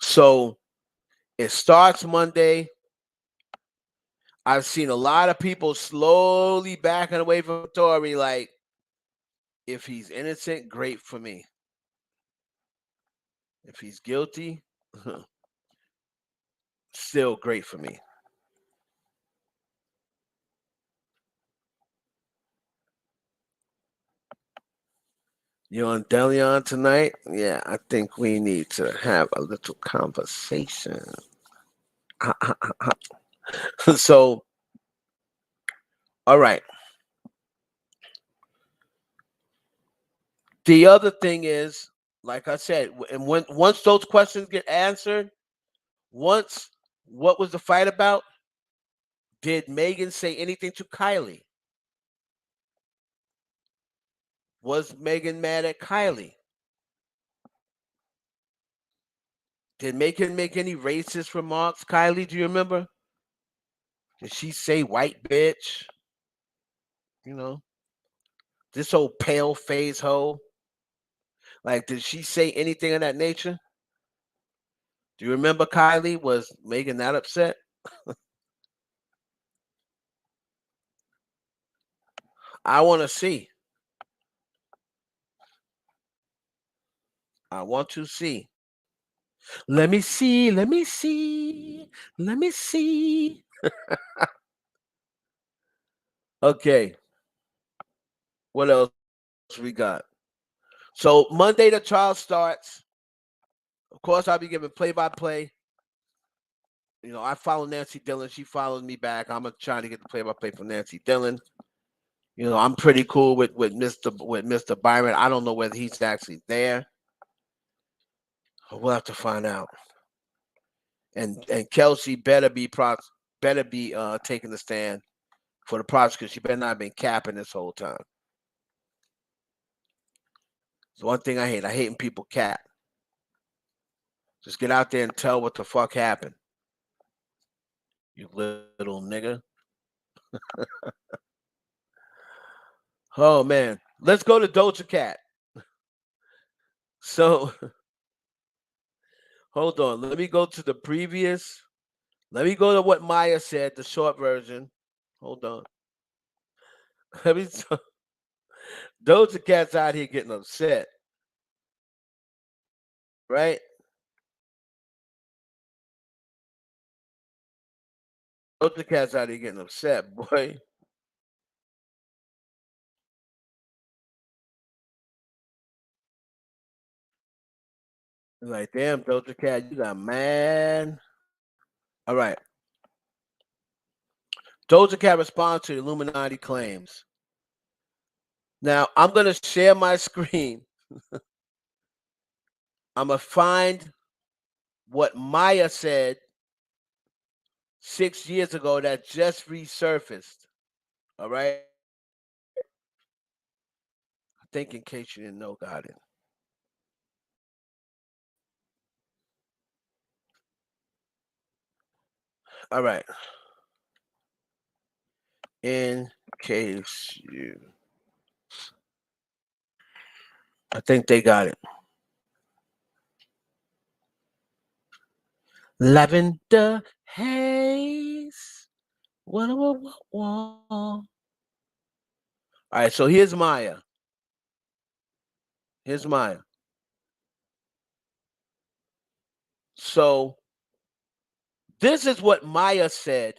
S1: So it starts Monday. I've seen a lot of people slowly backing away from Tory. Like, if he's innocent, great for me. If he's guilty, still great for me. You on Delion tonight? Yeah, I think we need to have a little conversation. So, all right. The other thing is, like I said, and once those questions get answered, what was the fight about? Did Megan say anything to Kylie? Was Megan mad at Kylie? Did Megan make any racist remarks? Kylie, do you remember? Did she say white bitch? This old pale face hoe. Like, did she say anything of that nature? Do you remember Kylie? Was Megan that upset? I want to see. I want to see. Let me see. Let me see. Let me see. Okay. What else we got? So Monday the trial starts. Of course, I'll be giving play-by-play. I follow Nancy Dillon. She follows me back. I'm trying to get the play-by-play from Nancy Dillon. I'm pretty cool with Mr. Byron. I don't know whether he's actually there. We'll have to find out. And Kelsey better be taking the stand for the prosecution. She better not have been capping this whole time. It's one thing I hate. I hate when people cap. Just get out there and tell what the fuck happened. You little nigga. Oh, man. Let's go to Doja Cat. So, hold on. Let me go to the previous. Let me go to what Maya said, the short version. Hold on. Doja Cat's out here getting upset. Right? Doja Cat's out here getting upset, boy. Like, damn, Doja Cat, you got mad. All right. Doja Cat responds to Illuminati claims. Now, I'm going to share my screen. I'm going to find what Maya said 6 years ago that just resurfaced. All right. I think in case you didn't know, got it. All right. In case you, I think they got it. Lavender haze. Wah, wah, wah, wah. All right, so here's Maya. Here's Maya. So this is what Maya said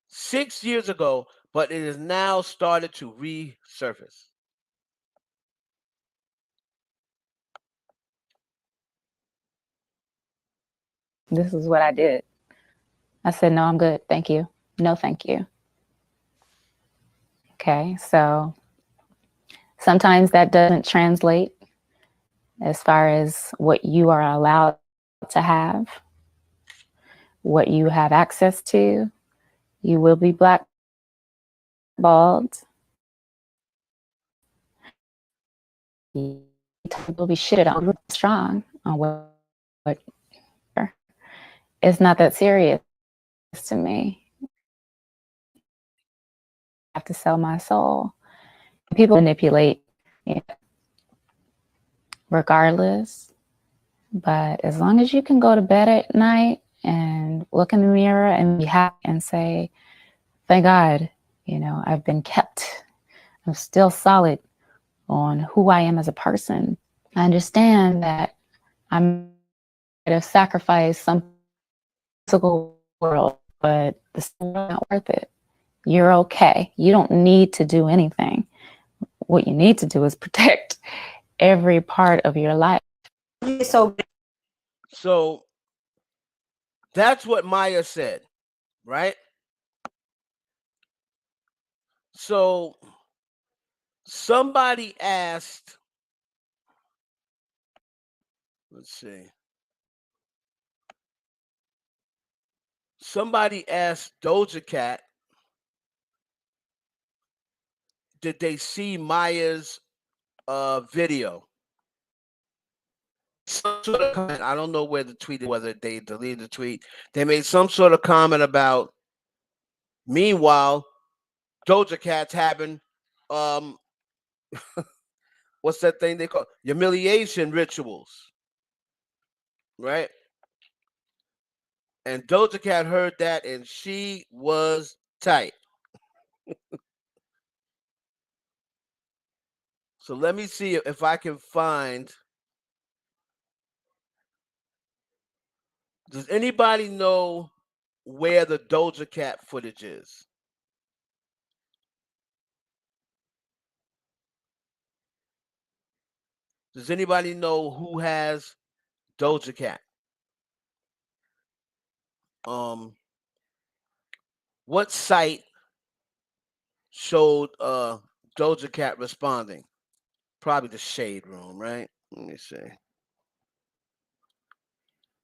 S1: 6 years ago, but it has now started to resurface.
S2: This is what I did. I said, no, I'm good. Thank you. No, thank you. Okay. So sometimes that doesn't translate as far as what you are allowed to have, what you have access to. You will be blackballed. You will be shitted on strong on what it's not that serious to me. I have to sell my soul. People manipulate, you know, regardless. But as long as you can go to bed at night and look in the mirror and be happy and say, thank God, I've been kept. I'm still solid on who I am as a person. I understand that I might have sacrificed some physical world, but the world not worth it. You're okay. You don't need to do anything. What you need to do is protect every part of your life.
S1: So that's what Maya said, right? So somebody asked, let's see, somebody asked Doja Cat, did they see Maya's video? Some sort of comment. I don't know where the tweet, whether they deleted the tweet. They made some sort of comment about. Meanwhile, Doja Cat's having um what's that thing they call humiliation rituals, right? And Doja Cat heard that and she was tight. So let me see if I can find. Does anybody know where the Doja Cat footage is? Does anybody know who has Doja Cat? Um, what site showed Doja Cat responding? Probably the Shade Room, right? Let me see.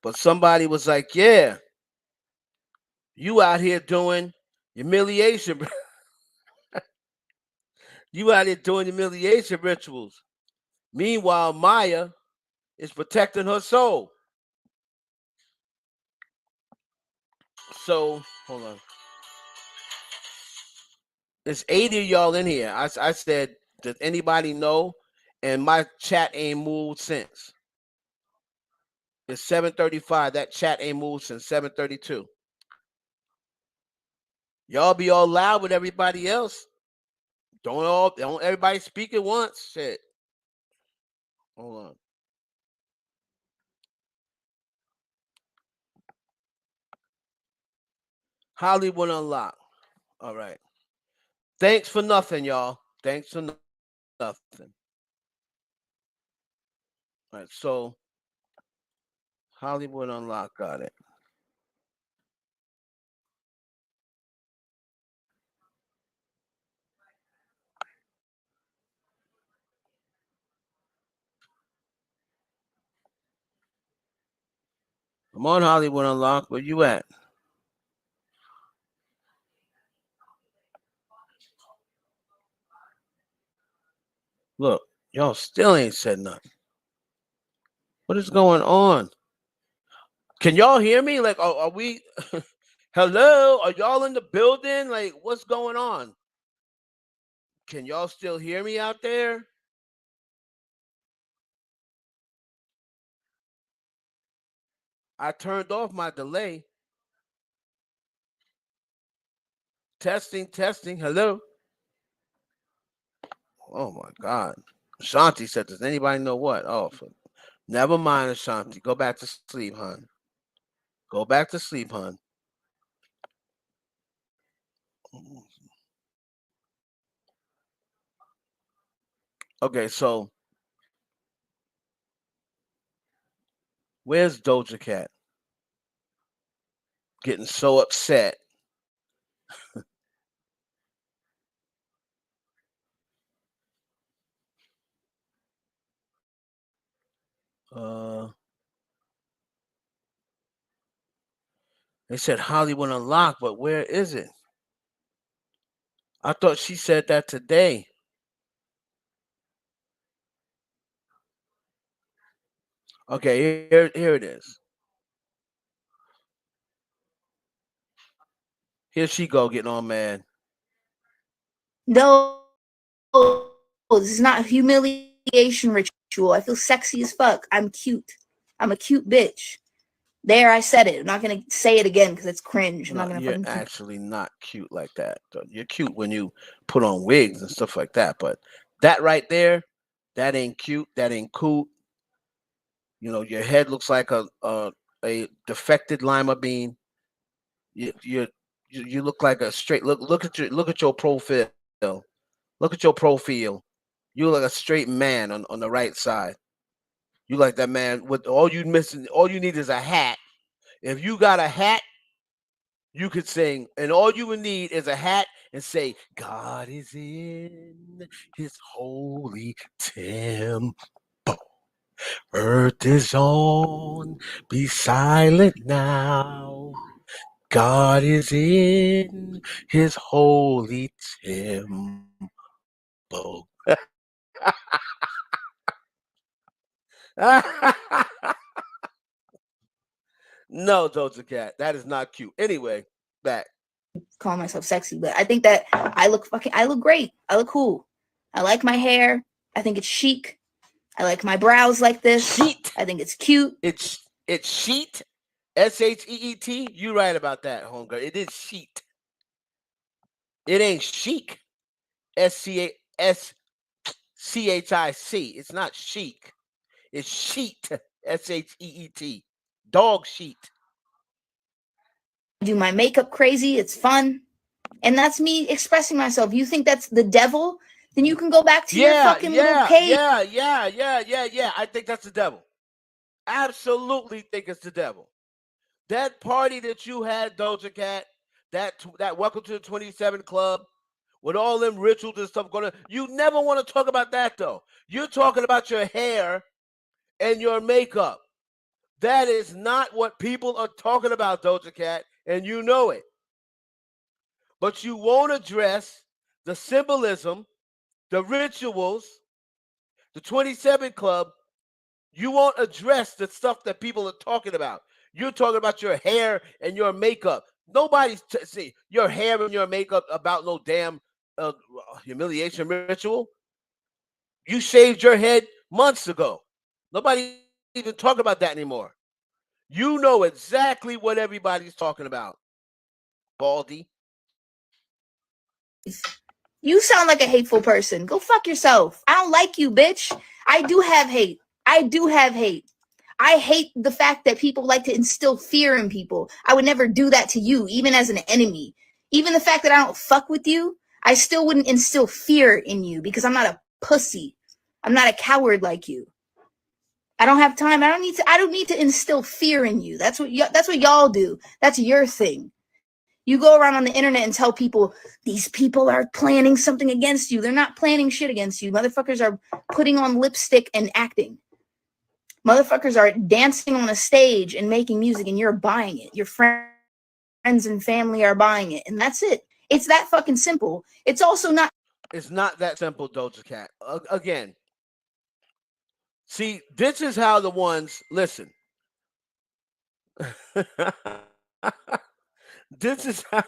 S1: But somebody was like, "Yeah, you out here doing humiliation. You out here doing humiliation rituals. Meanwhile, Maya is protecting her soul." So hold on. There's 80 of y'all in here. I said, does anybody know? And my chat ain't moved since. It's 7:35. That chat ain't moved since 7:32. Y'all be all loud with everybody else. Don't everybody speak at once. Shit. Hold on. Hollywood Unlocked. All right. Thanks for nothing, y'all. Thanks for nothing. All right. So Hollywood Unlocked got it. I'm on Hollywood Unlocked. Where you at? Look, y'all still ain't said nothing. What is going on? Can y'all hear me? Like, are we? Hello? Are y'all in the building? Like, what's going on? Can y'all still hear me out there? I turned off my delay. Testing, testing. Hello? Oh my God. Ashanti said, does anybody know what? Oh, never mind, Ashanti. Go back to sleep, hon. Go back to sleep, hon. Okay, so where's Doja Cat? Getting so upset. Uh, they said Hollywood Unlocked, but where is it? I thought she said that today. Okay, here it is. Here she go getting all mad.
S3: No, this is not a humiliation ritual. I feel sexy as fuck. I'm cute. I'm a cute bitch. There, I said it. I'm not gonna say it again because it's cringe. I'm
S1: No,
S3: not gonna
S1: you're
S3: fucking keep.
S1: actually not cute like that. You're cute when you put on wigs and stuff like that, but that right there, that ain't cute. That ain't cool. You know, your head looks like a defected lima bean. You you you look like a straight look at your profile. Look at your profile. You look like a straight man on the right side. You like that man with all you need is a hat. If you got a hat, you could sing, and all you would need is a hat and say, God is in his holy temple. Earth is on, be silent now. God is in his holy temple. No, Doja Cat, that is not cute. Anyway, back.
S3: Call myself sexy, but I think that I look great. I look cool. I like my hair. I think it's chic. I like my brows like this.
S1: Sheet.
S3: I think it's cute.
S1: It's sheet. SHEET. You right about that, homegirl. It is sheet. It ain't chic. SCHIC. It's not chic. It's sheet. SHEET. Dog sheet.
S3: I do my makeup crazy. It's fun. And that's me expressing myself. You think that's the devil? Then you can go back to your
S1: Yeah,
S3: fucking little
S1: yeah,
S3: cave.
S1: yeah, yeah, yeah, yeah, yeah. I think that's the devil. Absolutely think it's the devil. That party that you had, Doja Cat, that Welcome to the 27 Club, with all them rituals and stuff going on, you never want to talk about that though. You're talking about your hair and your makeup. That is not what people are talking about, Doja Cat, and you know it. But you won't address the symbolism, the rituals, the 27 Club. You won't address the stuff that people are talking about. You're talking about your hair and your makeup. Nobody's see your hair and your makeup about no damn humiliation ritual. You shaved your head months ago. Nobody even talking about that anymore. You know exactly what everybody's talking about, Baldy.
S3: You sound like a hateful person. Go fuck yourself. I don't like you, bitch. I do have hate. I do have hate. I hate the fact that people like to instill fear in people. I would never do that to you, even as an enemy. Even the fact that I don't fuck with you, I still wouldn't instill fear in you because I'm not a pussy. I'm not a coward like you. I don't have time. I don't need to instill fear in you. That's what y'all do. That's your thing. You go around on the internet and tell people these people are planning something against you. They're not planning shit against you. Motherfuckers are putting on lipstick and acting. Motherfuckers are dancing on a stage and making music and you're buying it. Your friends and family are buying it. And that's it. It's that fucking simple. It's also not
S1: It's not that simple, Doja Cat. Again, see, this is how the ones listen. This is how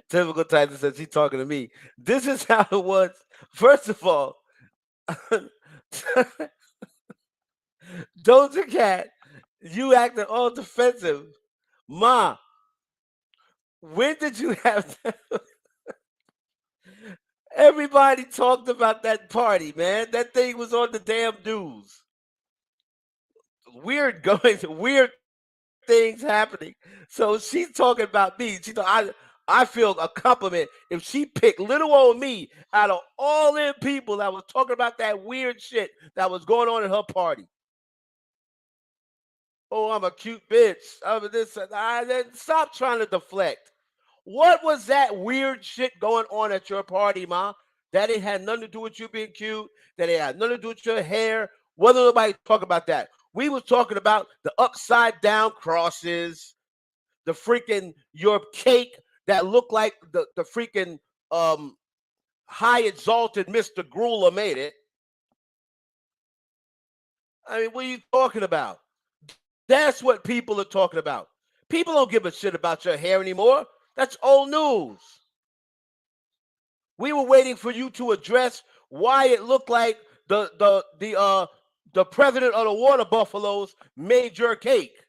S1: typical Titan says he's talking to me. This is how it was. First of all, Doja Cat, you acting all defensive. Ma, when did you have everybody talked about that party, man? That thing was on the damn news. Weird going, weird things happening. So she's talking about me. She thought I feel a compliment if she picked little old me out of all them people that was talking about that weird shit that was going on in her party. Oh, I'm a cute bitch. I'm this. Stop trying to deflect. What was that weird shit going on at your party, ma? That it had nothing to do with you being cute. That it had nothing to do with your hair. Wasn't nobody talk about that. We was talking about the upside down crosses, the freaking your cake that looked like the freaking um high exalted Mr. Gruler made it. I mean, what are you talking about? That's what people are talking about. People don't give a shit about your hair anymore. That's old news. We were waiting for you to address why it looked like the president of the water buffaloes made your cake,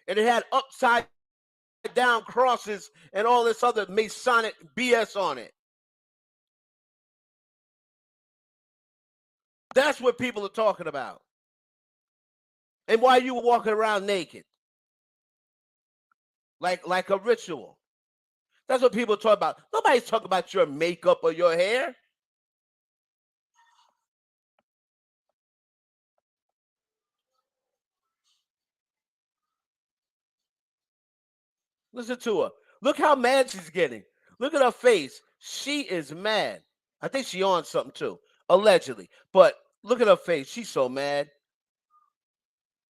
S1: and it had upside down crosses and all this other Masonic BS on it. That's what people are talking about, and why you were walking around naked, like a ritual. That's what people talk about. Nobody's talking about your makeup or your hair. Listen to her. Look how mad she's getting. Look at her face. She is mad. I think she on something too, allegedly. But look at her face. She's so mad.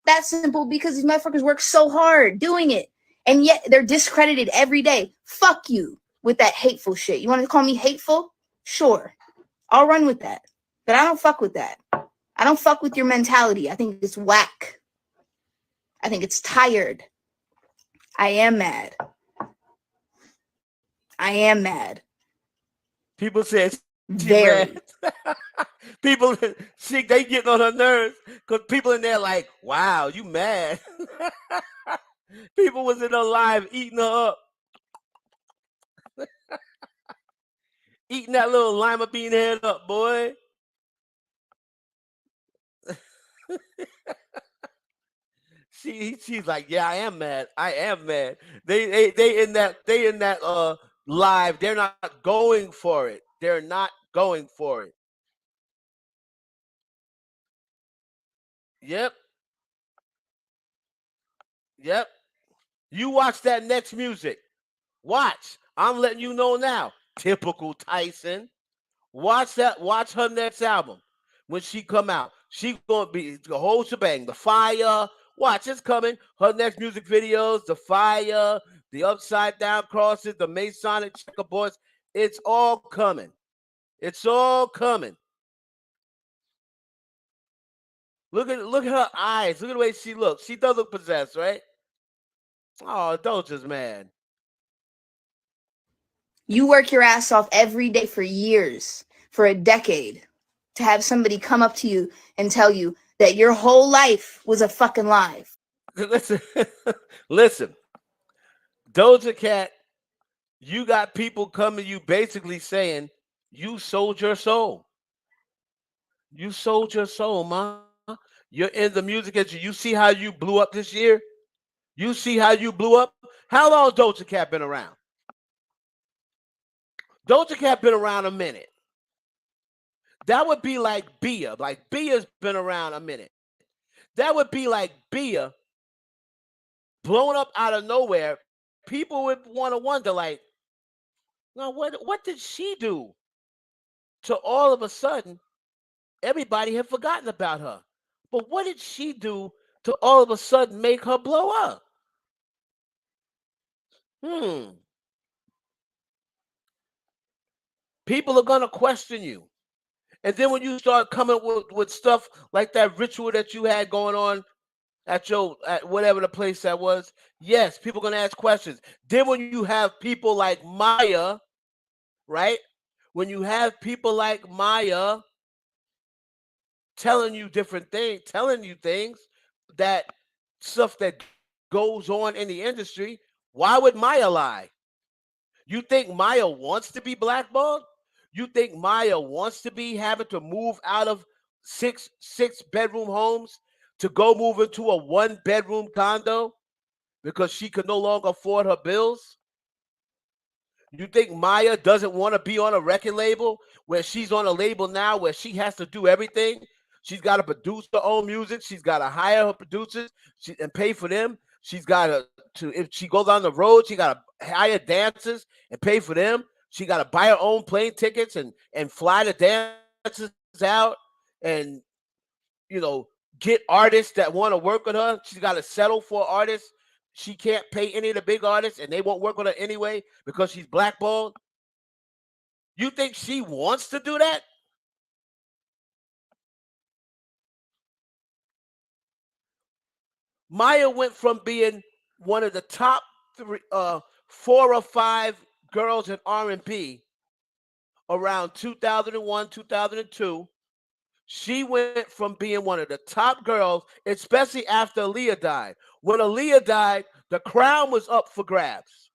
S3: That simple because these motherfuckers work so hard doing it. And yet they're discredited every day. Fuck you with that hateful shit. You want to call me hateful? Sure. I'll run with that. But I don't fuck with that. I don't fuck with your mentality. I think it's whack. I think it's tired. I am mad. I am mad.
S1: People say she mad.
S3: Very.
S1: People, they getting on her nerves because people in there like, wow, you mad. People was in her live eating her up, eating that little lima bean head up, boy. She's like, yeah, I am mad. I am mad. They in that live. They're not going for it. They're not going for it. Yep, yep. You watch that next music. Watch. I'm letting you know now. Typical Tyson. Watch that. Watch her next album when she come out. She gonna be the whole shebang. The fire. Watch, it's coming. Her next music videos, the fire, the upside down crosses, the Masonic checkerboards. It's all coming. It's all coming. Look at her eyes. Look at the way she looks. She does look possessed, right? Oh, Doja's mad.
S3: You work your ass off every day for years, for a decade, to have somebody come up to you and tell you that your whole life was a fucking lie.
S1: Listen, listen. Doja Cat, you got people coming to you basically saying you sold your soul. You sold your soul, ma. You're in the music industry. You see how you blew up this year? You see how you blew up? How long Doja Cat been around? Doja Cat been around a minute. That would be like Bia. Like Bia's been around a minute. That would be like Bia blowing up out of nowhere. People would want to wonder, like, now what did she do to all of a sudden everybody had forgotten about her? But what did she do to all of a sudden make her blow up? Hmm. people are gonna question you. And then when you start coming with stuff like that ritual that you had going on at whatever the place that was, yes, people are gonna ask questions. Then when you have people like Maya, right? When you have people like Maya telling you different things, telling you things that stuff that goes on in the industry, why would Maya lie? You think Maya wants to be blackballed? You think Maya wants to be having to move out of six bedroom homes to go move into a 1 bedroom condo because she could no longer afford her bills? You think Maya doesn't want to be on a record label where she's on a label now where she has to do everything? She's got to produce her own music. She's got to hire her producers and pay for them. She's got to if she goes on the road, she got to hire dancers and pay for them. She got to buy her own plane tickets and fly the dancers out and you know get artists that want to work with her. She's got to settle for artists. She can't pay any of the big artists, and they won't work with her anyway because she's blackballed. You think she wants to do that? Maya went from being one of the top 4 or 5 girls in R&B around 2001, 2002. She went from being one of the top girls, especially after Aaliyah died. When Aaliyah died, the crown was up for grabs.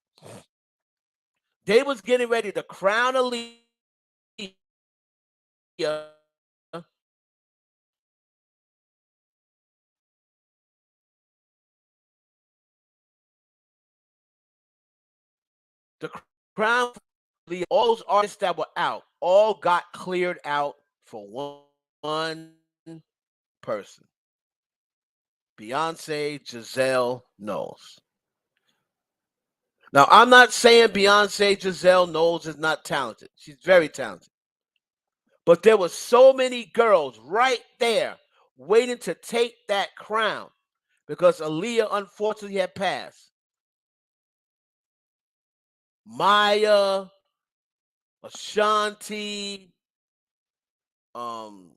S1: They was getting ready to crown Aaliyah. The crown, all those artists that were out, all got cleared out for one person. Beyonce Giselle Knowles. Now, I'm not saying Beyonce Giselle Knowles is not talented. She's very talented. But there were so many girls right there waiting to take that crown because Aaliyah unfortunately had passed. Maya, Ashanti, um,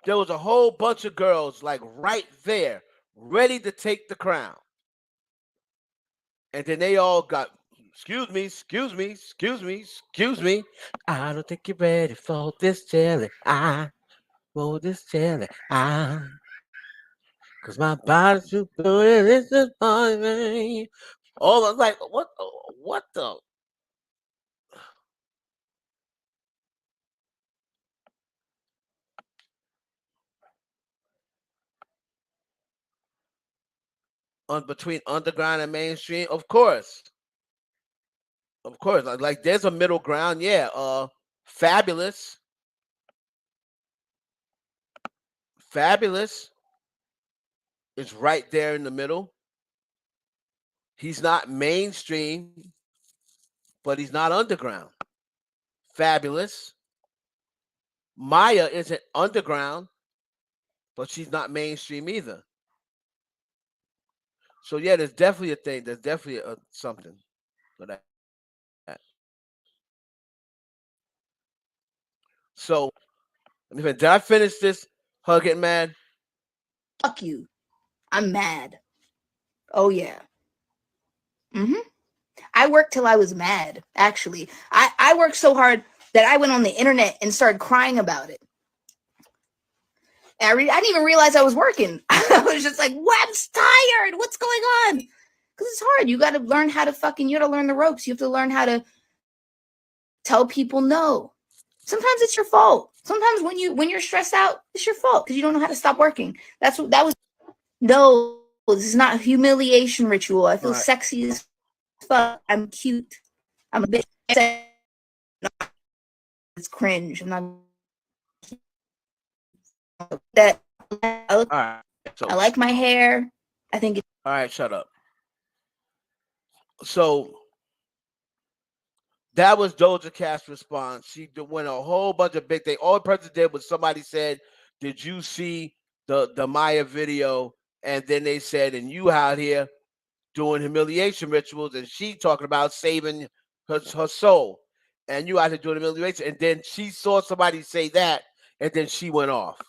S1: there was a whole bunch of girls like right there, ready to take the crown. And then they all got, excuse me, excuse me, excuse me, excuse me. I don't think you're ready for this jelly. For this jelly. Cause my body's too good. This is me. All I was like, what the? Between underground and mainstream, of course. Like there's a middle ground. Yeah. Fabulous, fabulous is right there in the middle. He's not mainstream, but he's not underground. Fabulous. Maya isn't underground, but she's not mainstream either. So yeah, there's definitely a thing. There's definitely something for that. So did I finish this? Her getting mad?
S3: Fuck you. I'm mad. Oh yeah. I worked till I was mad. Actually, I worked so hard that I went on the internet and started crying about it. I didn't even realize I was working. I was just like, "What? I'm tired. What's going on?" Because it's hard. You got to learn how to you got to learn the ropes. You have to learn how to tell people no. Sometimes it's your fault. Sometimes when you're stressed out, it's your fault because you don't know how to stop working. That was no. This is not a humiliation ritual. I feel sexy as fuck. I'm cute. I'm a bitch. It's cringe. I'm not that.
S1: All right. So,
S3: I like my hair. I think it's
S1: all right. Shut up. So that was Doja Cat's response. She went a whole bunch of big things. All the person did was somebody said, "Did you see the Maya video?" And then they said, "And you out here doing humiliation rituals," and she talking about saving her soul. and you out to do the millionaire, and then she saw somebody say that, and then she went off.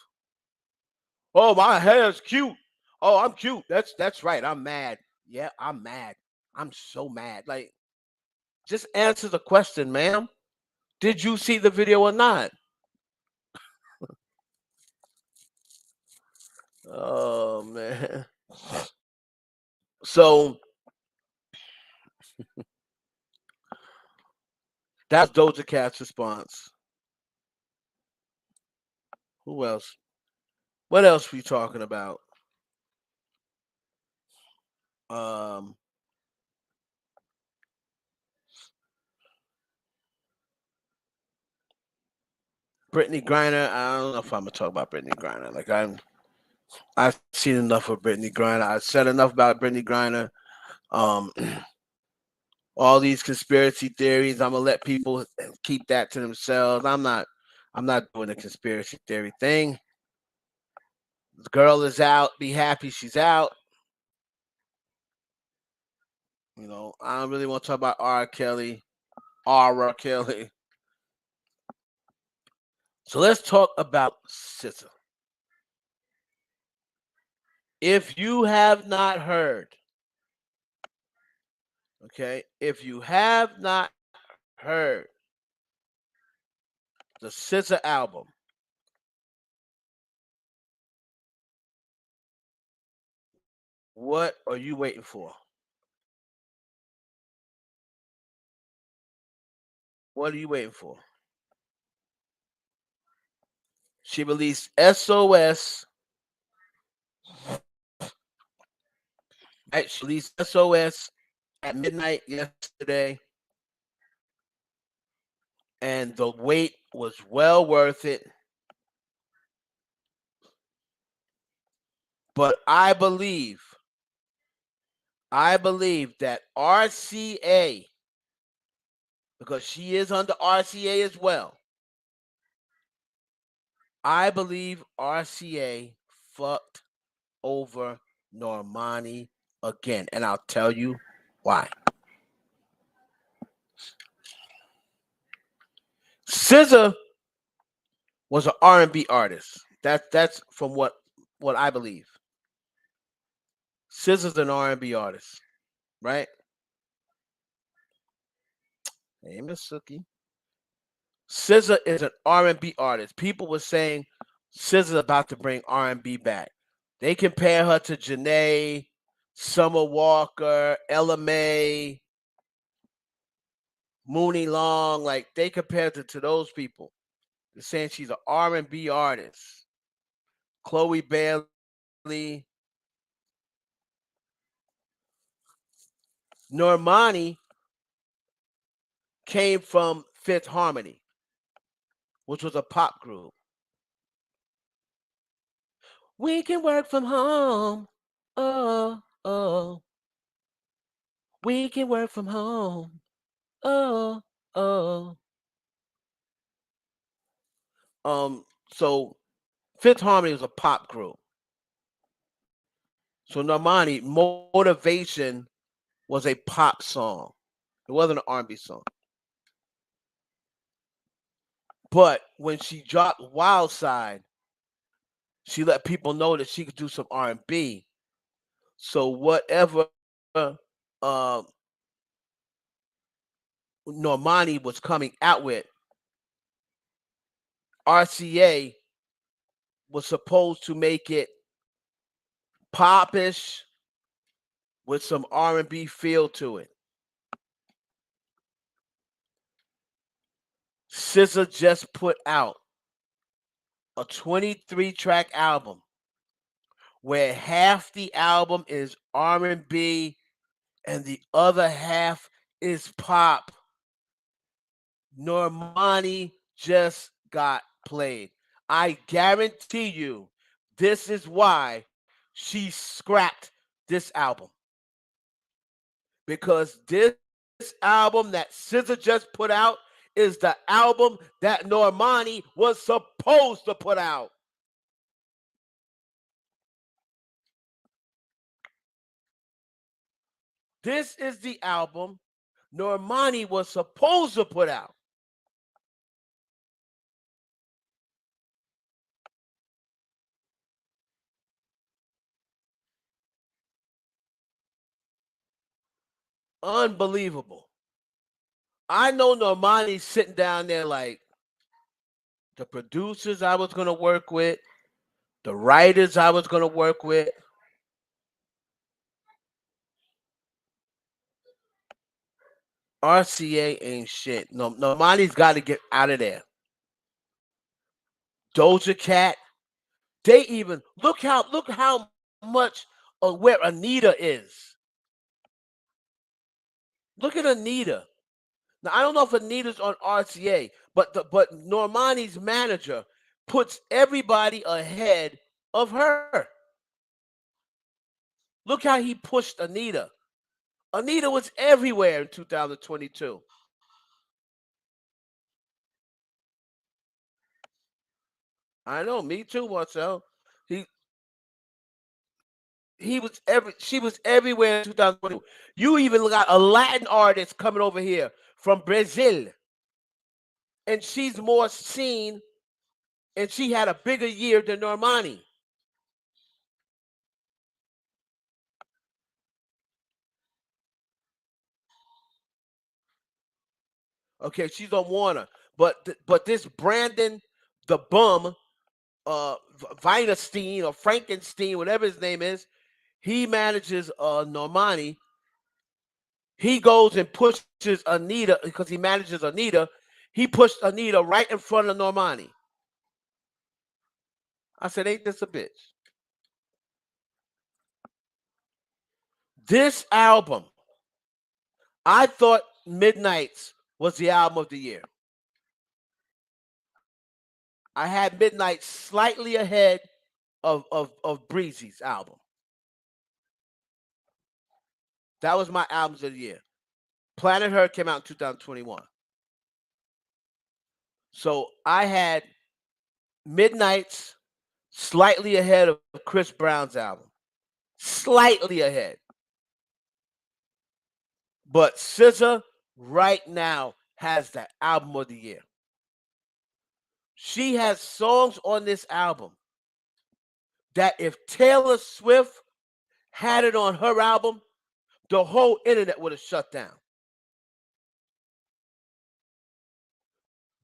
S1: Oh, my hair's cute. Oh, I'm cute. That's right. I'm mad. Yeah, I'm mad. I'm so mad. Like, just answer the question, ma'am. Did you see the video or not? Oh man. So that's Doja Cat's response. Who else? What else we talking about? Um, Brittany Griner. I don't know if I'm gonna talk about Brittany Griner. Like I've seen enough of Brittany Griner. I said enough about Brittany Griner. Um, all these conspiracy theories. I'm gonna let people keep that to themselves. I'm not doing the conspiracy theory thing. The girl is out. Be happy she's out. I don't really want to talk about R. Kelly. R. Kelly. So let's talk about SZA. If you have not heard, okay, if you have not heard the SZA album, what are you waiting for? What are you waiting for? She released SOS. Right? She released SOS at midnight yesterday, and the wait was well worth it. But I believe that RCA, because she is under RCA as well, I believe RCA fucked over Normani again, and I'll tell you why. SZA was an R&B artist. That's from what I believe. SZA's an R&B artist, right? Hey, Miss Suki. SZA is an R&B artist. People were saying SZA's about to bring R&B back. They compare her to Janae, Summer Walker, Ella Mai, Mooney Long. Like they compared her to those people. They're saying she's an R&B artist. Chloe Bailey, Normani came from Fifth Harmony, which was a pop group. We can work from home. Oh, oh. We can work from home. Oh, oh. So Fifth Harmony was a pop group. So Normani, Motivation was a pop song. It wasn't an R&B song. But when she dropped Wild Side, she let people know that she could do some R&B. So whatever Normani was coming out with, RCA was supposed to make it popish with some R&B feel to it. SZA just put out a 23-track album where half the album is R&B and the other half is pop. Normani just got played. I guarantee you this is why she scrapped this album. Because this album that SZA just put out is the album that Normani was supposed to put out. This is the album Normani was supposed to put out. Unbelievable. I know Normani's sitting down there like the producers I was gonna work with, the writers I was gonna work with. RCA ain't shit. No, Normani's got to get out of there. Doja Cat. They even look how much of where Anita is. Look at Anita. Now I don't know if Anita's on RCA, but Normani's manager puts everybody ahead of her. Look how he pushed Anita. Anita was everywhere in 2022. I know, me too, Marcel. He she was everywhere in 2022. You even got a Latin artist coming over here from Brazil, and she's more seen, and she had a bigger year than Normani. Okay, she's on Warner, but this Brandon, the bum, Weinstein or Frankenstein, whatever his name is, he manages Normani. He goes and pushes Anita because he manages Anita. He pushed Anita right in front of Normani. I said, ain't this a bitch? This album, I thought Midnight's was the album of the year. I had Midnight slightly ahead of Breezy's album. That was my albums of the year. Planet Her came out in 2021. So I had Midnight's slightly ahead of Chris Brown's album. Slightly ahead. But SZA right now has the album of the year. She has songs on this album that if Taylor Swift had it on her album, the whole internet would have shut down.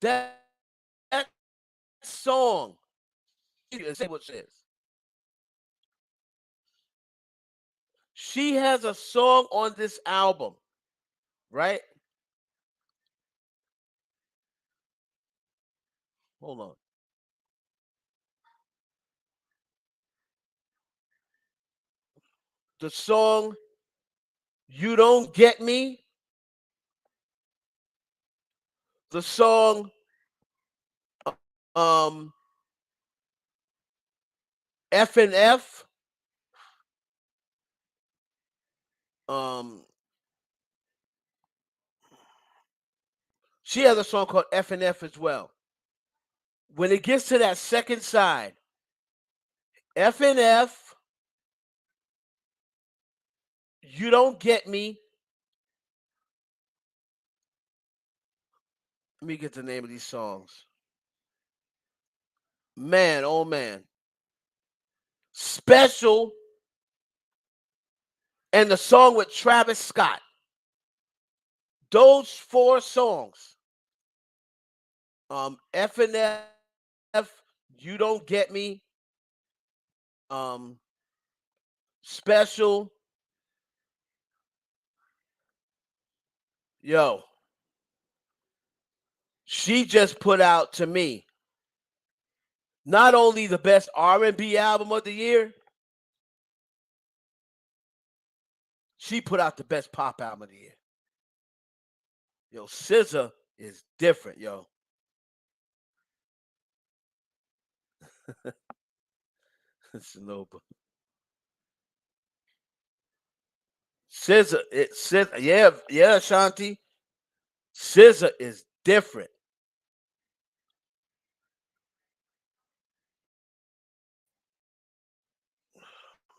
S1: That song, say what she is. She has a song on this album, right? Hold on. The song You Don't Get Me, the song um F and F, um she has a song called F and F as well. When it gets to that second side, F and F, You Don't Get Me. Let me get the name of these songs. Man, oh man. Special and the song with Travis Scott. Those four songs. F and F, You Don't Get Me, um, Special. Yo, she just put out to me not only the best R&B album of the year, she put out the best pop album of the year. Yo, SZA is different, yo. Sinoba. SZA, yeah, Shanti. SZA is different.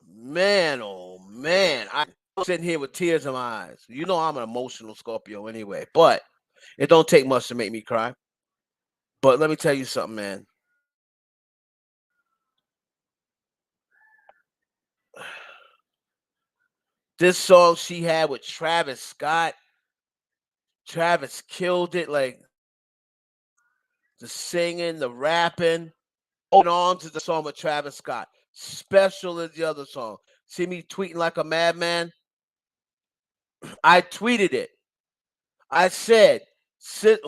S1: Man, oh man, I'm sitting here with tears in my eyes. You know I'm an emotional Scorpio anyway, but it don't take much to make me cry. But let me tell you something, man. This song she had with Travis Scott, Travis killed it. Like the singing, the rapping. On to the song with Travis Scott. Special is the other song. See me tweeting like a madman? I tweeted it. I said,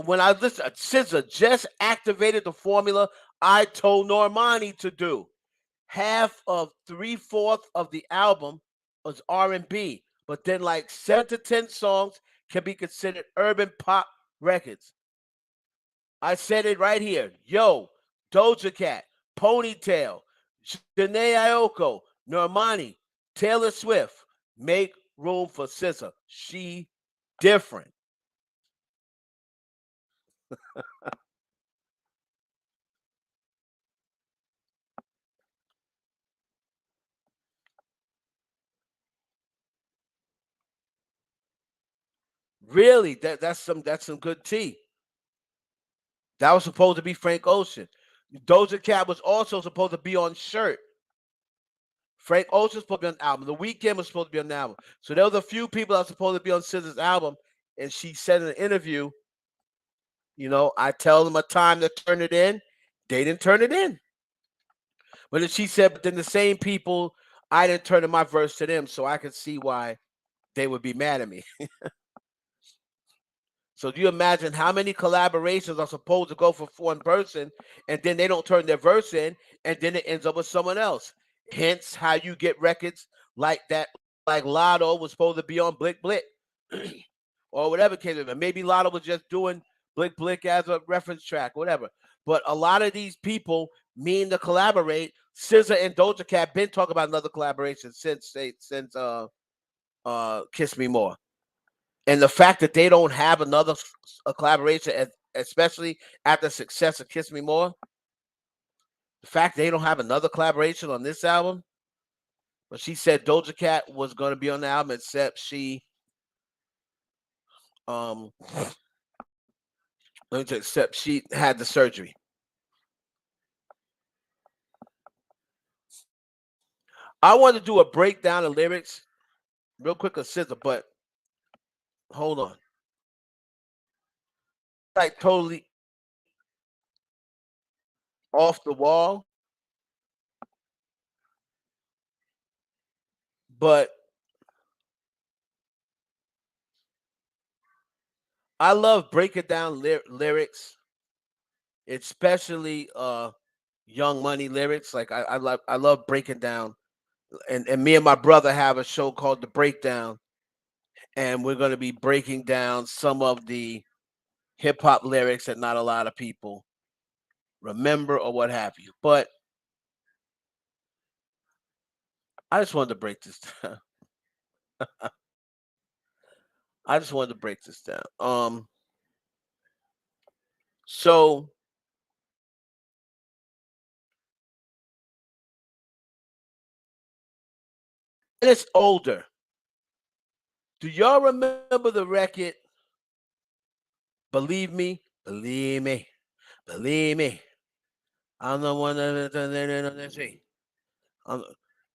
S1: when I listened, SZA just activated the formula I told Normani to do. Half of 3/4 of the album was R&B, but then like 7 to 10 songs can be considered urban pop records. I said it right here. Yo, Doja Cat, Ponytail, Janae Aiko, Normani, Taylor Swift. Make room for SZA. She different. Really, that's some good tea. That was supposed to be Frank Ocean. Doja Cat was also supposed to be on shirt. Frank Ocean's supposed to be on the album. The Weeknd was supposed to be on the album. So there was a few people that were supposed to be on SZA's album, and she said in an interview, I tell them a time to turn it in. They didn't turn it in. But then she said, but then the same people, I didn't turn in my verse to them, so I can see why they would be mad at me. So do you imagine how many collaborations are supposed to go for one person, and then they don't turn their verse in, and then it ends up with someone else? Hence, how you get records like that, like Lotto was supposed to be on Blick Blick, or whatever case. Maybe Lotto was just doing Blick Blick as a reference track, whatever. But a lot of these people mean to collaborate. SZA and Doja Cat been talking about another collaboration since Kiss Me More. And the fact that they don't have another collaboration, especially after the success of Kiss Me More, the fact they don't have another collaboration on this album, but she said Doja Cat was going to be on the album, except um, except she had the surgery. I want to do a breakdown of lyrics real quick of SZA, but hold on. Like totally off the wall, but I love breaking down lyrics, especially Young Money lyrics. Like I love breaking down, and me and my brother have a show called The Breakdown, and we're going to be breaking down some of the hip hop lyrics that not a lot of people remember or what have you. But I just wanted to break this down. I just wanted to break this down. So and it's older. Do y'all remember the record? Believe me, believe me, believe me. I'm the one that um,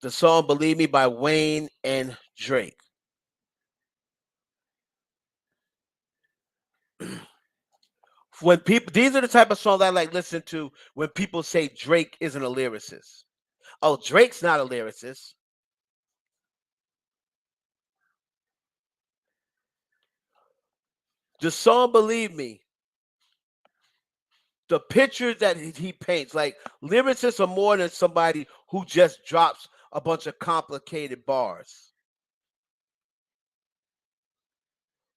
S1: the song "Believe Me" by Wayne and Drake. When people, these are the type of songs I like listen to when people say Drake isn't a lyricist. Oh, Drake's not a lyricist. The song "Believe Me," the pictures that he paints, like lyricists are more than somebody who just drops a bunch of complicated bars.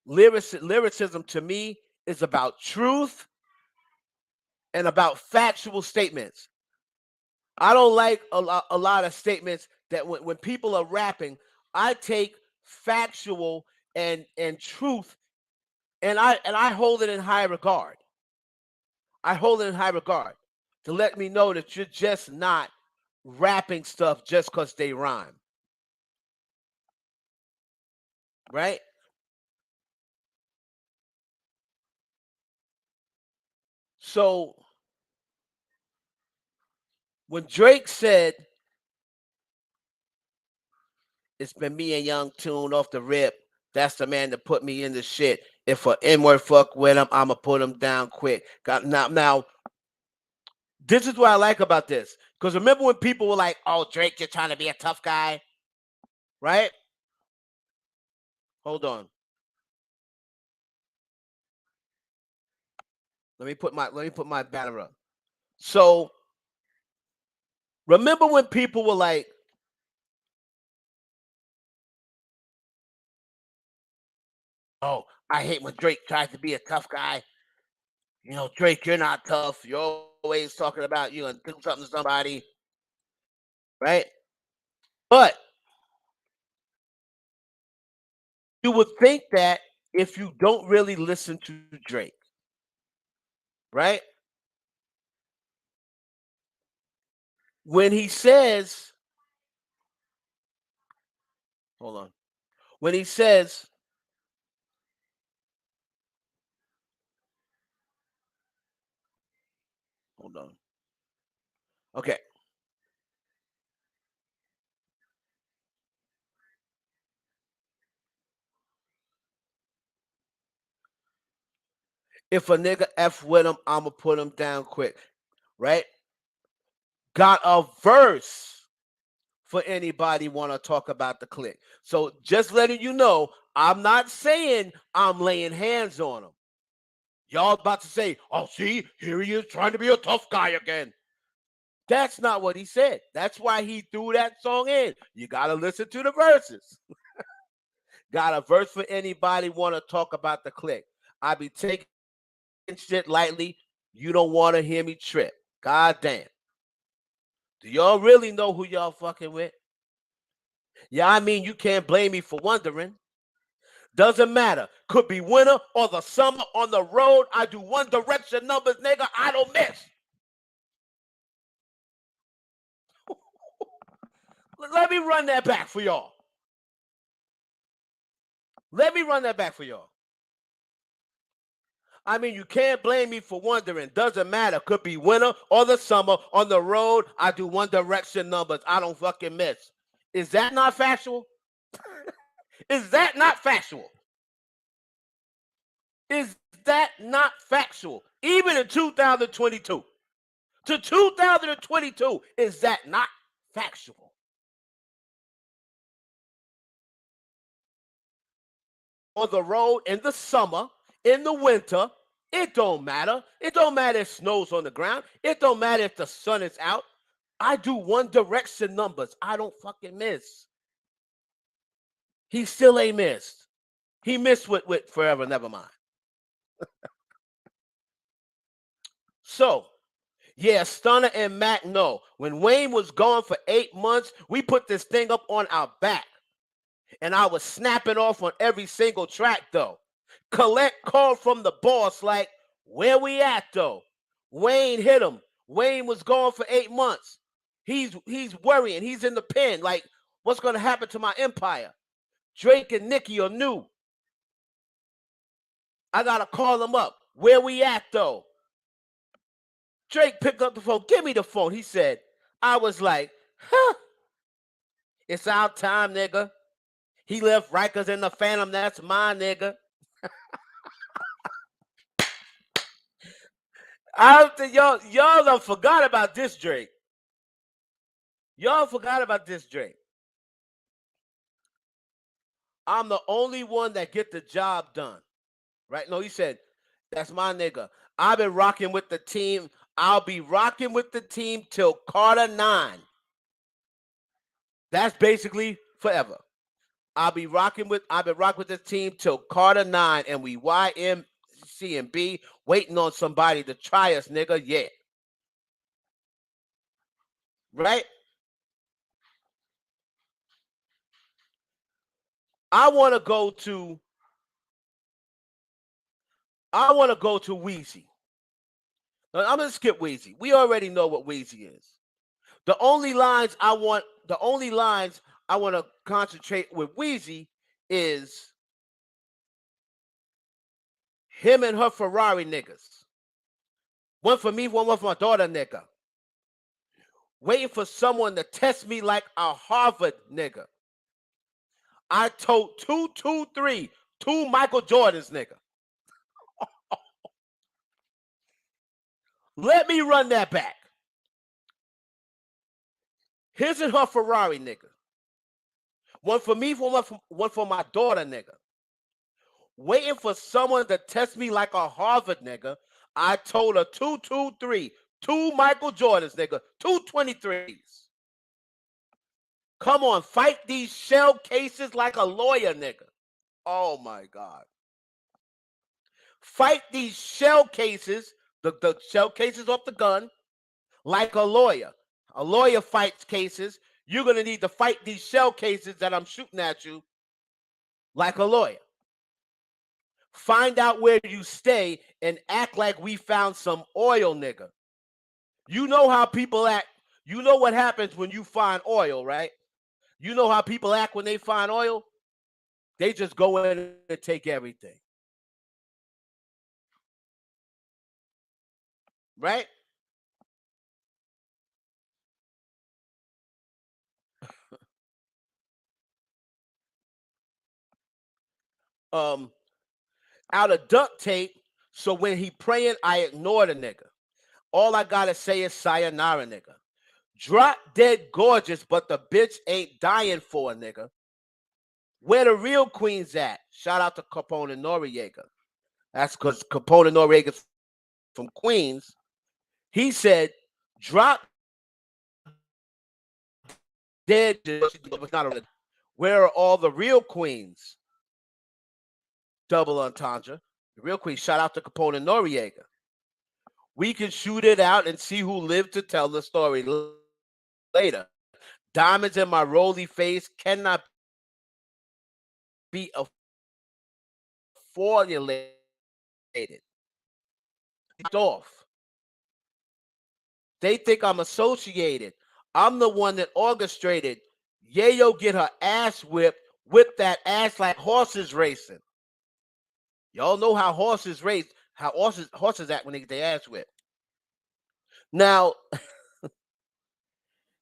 S1: Lyricism to me is about truth and about factual statements. I don't like a lot of statements that when people are rapping, I take factual and truth and I hold it in high regard. I hold it in high regard to let me know that you're just not rapping stuff just because they rhyme, right? So when Drake said It's been me and Young Tune off the rip. That's the man that put me in the shit. If a N-word fuck with him, I'ma put him down quick. Now, this is what I like about this. Because remember when people were like, oh, Drake, you're trying to be a tough guy? Right? Hold on. Let me put my banner up. So remember when people were like, oh, I hate when Drake tries to be a tough guy. You know, Drake, you're not tough. You're always talking about you gonna do something to somebody, right? But you would think that if you don't really listen to Drake, right? When he says, hold on, when he says, hold on, okay, if a nigga F with him, I'ma put him down quick, right? Got a verse for anybody want to talk about the click. So just letting you know, I'm not saying I'm laying hands on him. Y'all about to say, oh, see, here he is trying to be a tough guy again. That's not what he said. That's why he threw that song in. You got to listen to the verses. Got a verse for anybody want to talk about the click. I be taking shit lightly. You don't want to hear me trip. God damn. Do y'all really know who y'all fucking with? Yeah, I mean, you can't blame me for wondering. Doesn't matter. Could be winter or the summer on the road. I do one direction numbers, nigga. I don't miss. Let me run that back for y'all. Let me run that back for y'all. I mean, you can't blame me for wondering. Doesn't matter. Could be winter or the summer. On the road, I do one direction numbers. I don't fucking miss. Is that not factual? Is that not factual? Is that not factual? Even in 2022. To 2022, is that not factual? On the road in the summer, in the winter, it don't matter. It don't matter if snow's on the ground. It don't matter if the sun is out. I do one direction numbers. I don't fucking miss. He still ain't missed. He missed with Forever, never mind. So, yeah, Stunner and Mac know. When Wayne was gone for 8 months, we put this thing up on our back. And I was snapping off on every single track, though. Collect call from the boss, like, where we at, though? Wayne hit him. Wayne was gone for 8 months. He's worrying. He's in the pen. Like, what's going to happen to my empire? Drake and Nicki are new. I got to call him up. Where we at, though? Drake picked up the phone. Give me the phone. He said, I was like, huh, it's our time, nigga. He left Rikers in the Phantom. That's my nigga. I don't think y'all done forgot about this Drake. Y'all forgot about this Drake. I'm the only one that get the job done. Right? No, he said, that's my nigga. I've been rocking with the team. I'll be rocking with the team till Carter 9. That's basically forever. I've been rocking with the team till Carter 9, and we YMC and B waiting on somebody to try us, nigga. Yeah. Right? I want to go to Wheezy. Now, I'm gonna skip Wheezy. We already know what Wheezy is. The only lines I want to concentrate with Wheezy is him and her Ferrari niggas. One for me, one for my daughter nigga. Waiting for someone to test me like a Harvard nigga. I told 223, two Michael Jordans, nigga. Let me run that back. His and her Ferrari, nigga. One for me, one for my daughter, nigga. Waiting for someone to test me like a Harvard, nigga. I told her 223, two Michael Jordans, nigga, 223s. Come on, fight these shell cases like a lawyer, nigga. Oh my God. Fight these shell cases, the shell cases off the gun, like a lawyer. A lawyer fights cases. You're going to need to fight these shell cases that I'm shooting at you like a lawyer. Find out where you stay and act like we found some oil, nigga. You know how people act. You know what happens when you find oil, right? You know how people act when they find oil? They just go in and take everything. Right? Out of duct tape, so when he praying, I ignore the nigga. All I gotta say is sayonara, nigga. Drop dead gorgeous, but the bitch ain't dying for a nigga. Where the real queens at? Shout out to Capone and Noriega. That's because Capone and Noriega's from Queens. He said, drop dead. Where are all the real queens? Double entendre. The real queen. Shout out to Capone and Noriega. We can shoot it out and see who lived to tell the story later. Diamonds in my roly face cannot be formulated. Off. They think I'm associated. I'm the one that orchestrated. Yayo get her ass whipped, whip that ass like horses racing. Y'all know how horses race, how horses act when they get their ass whipped. Now,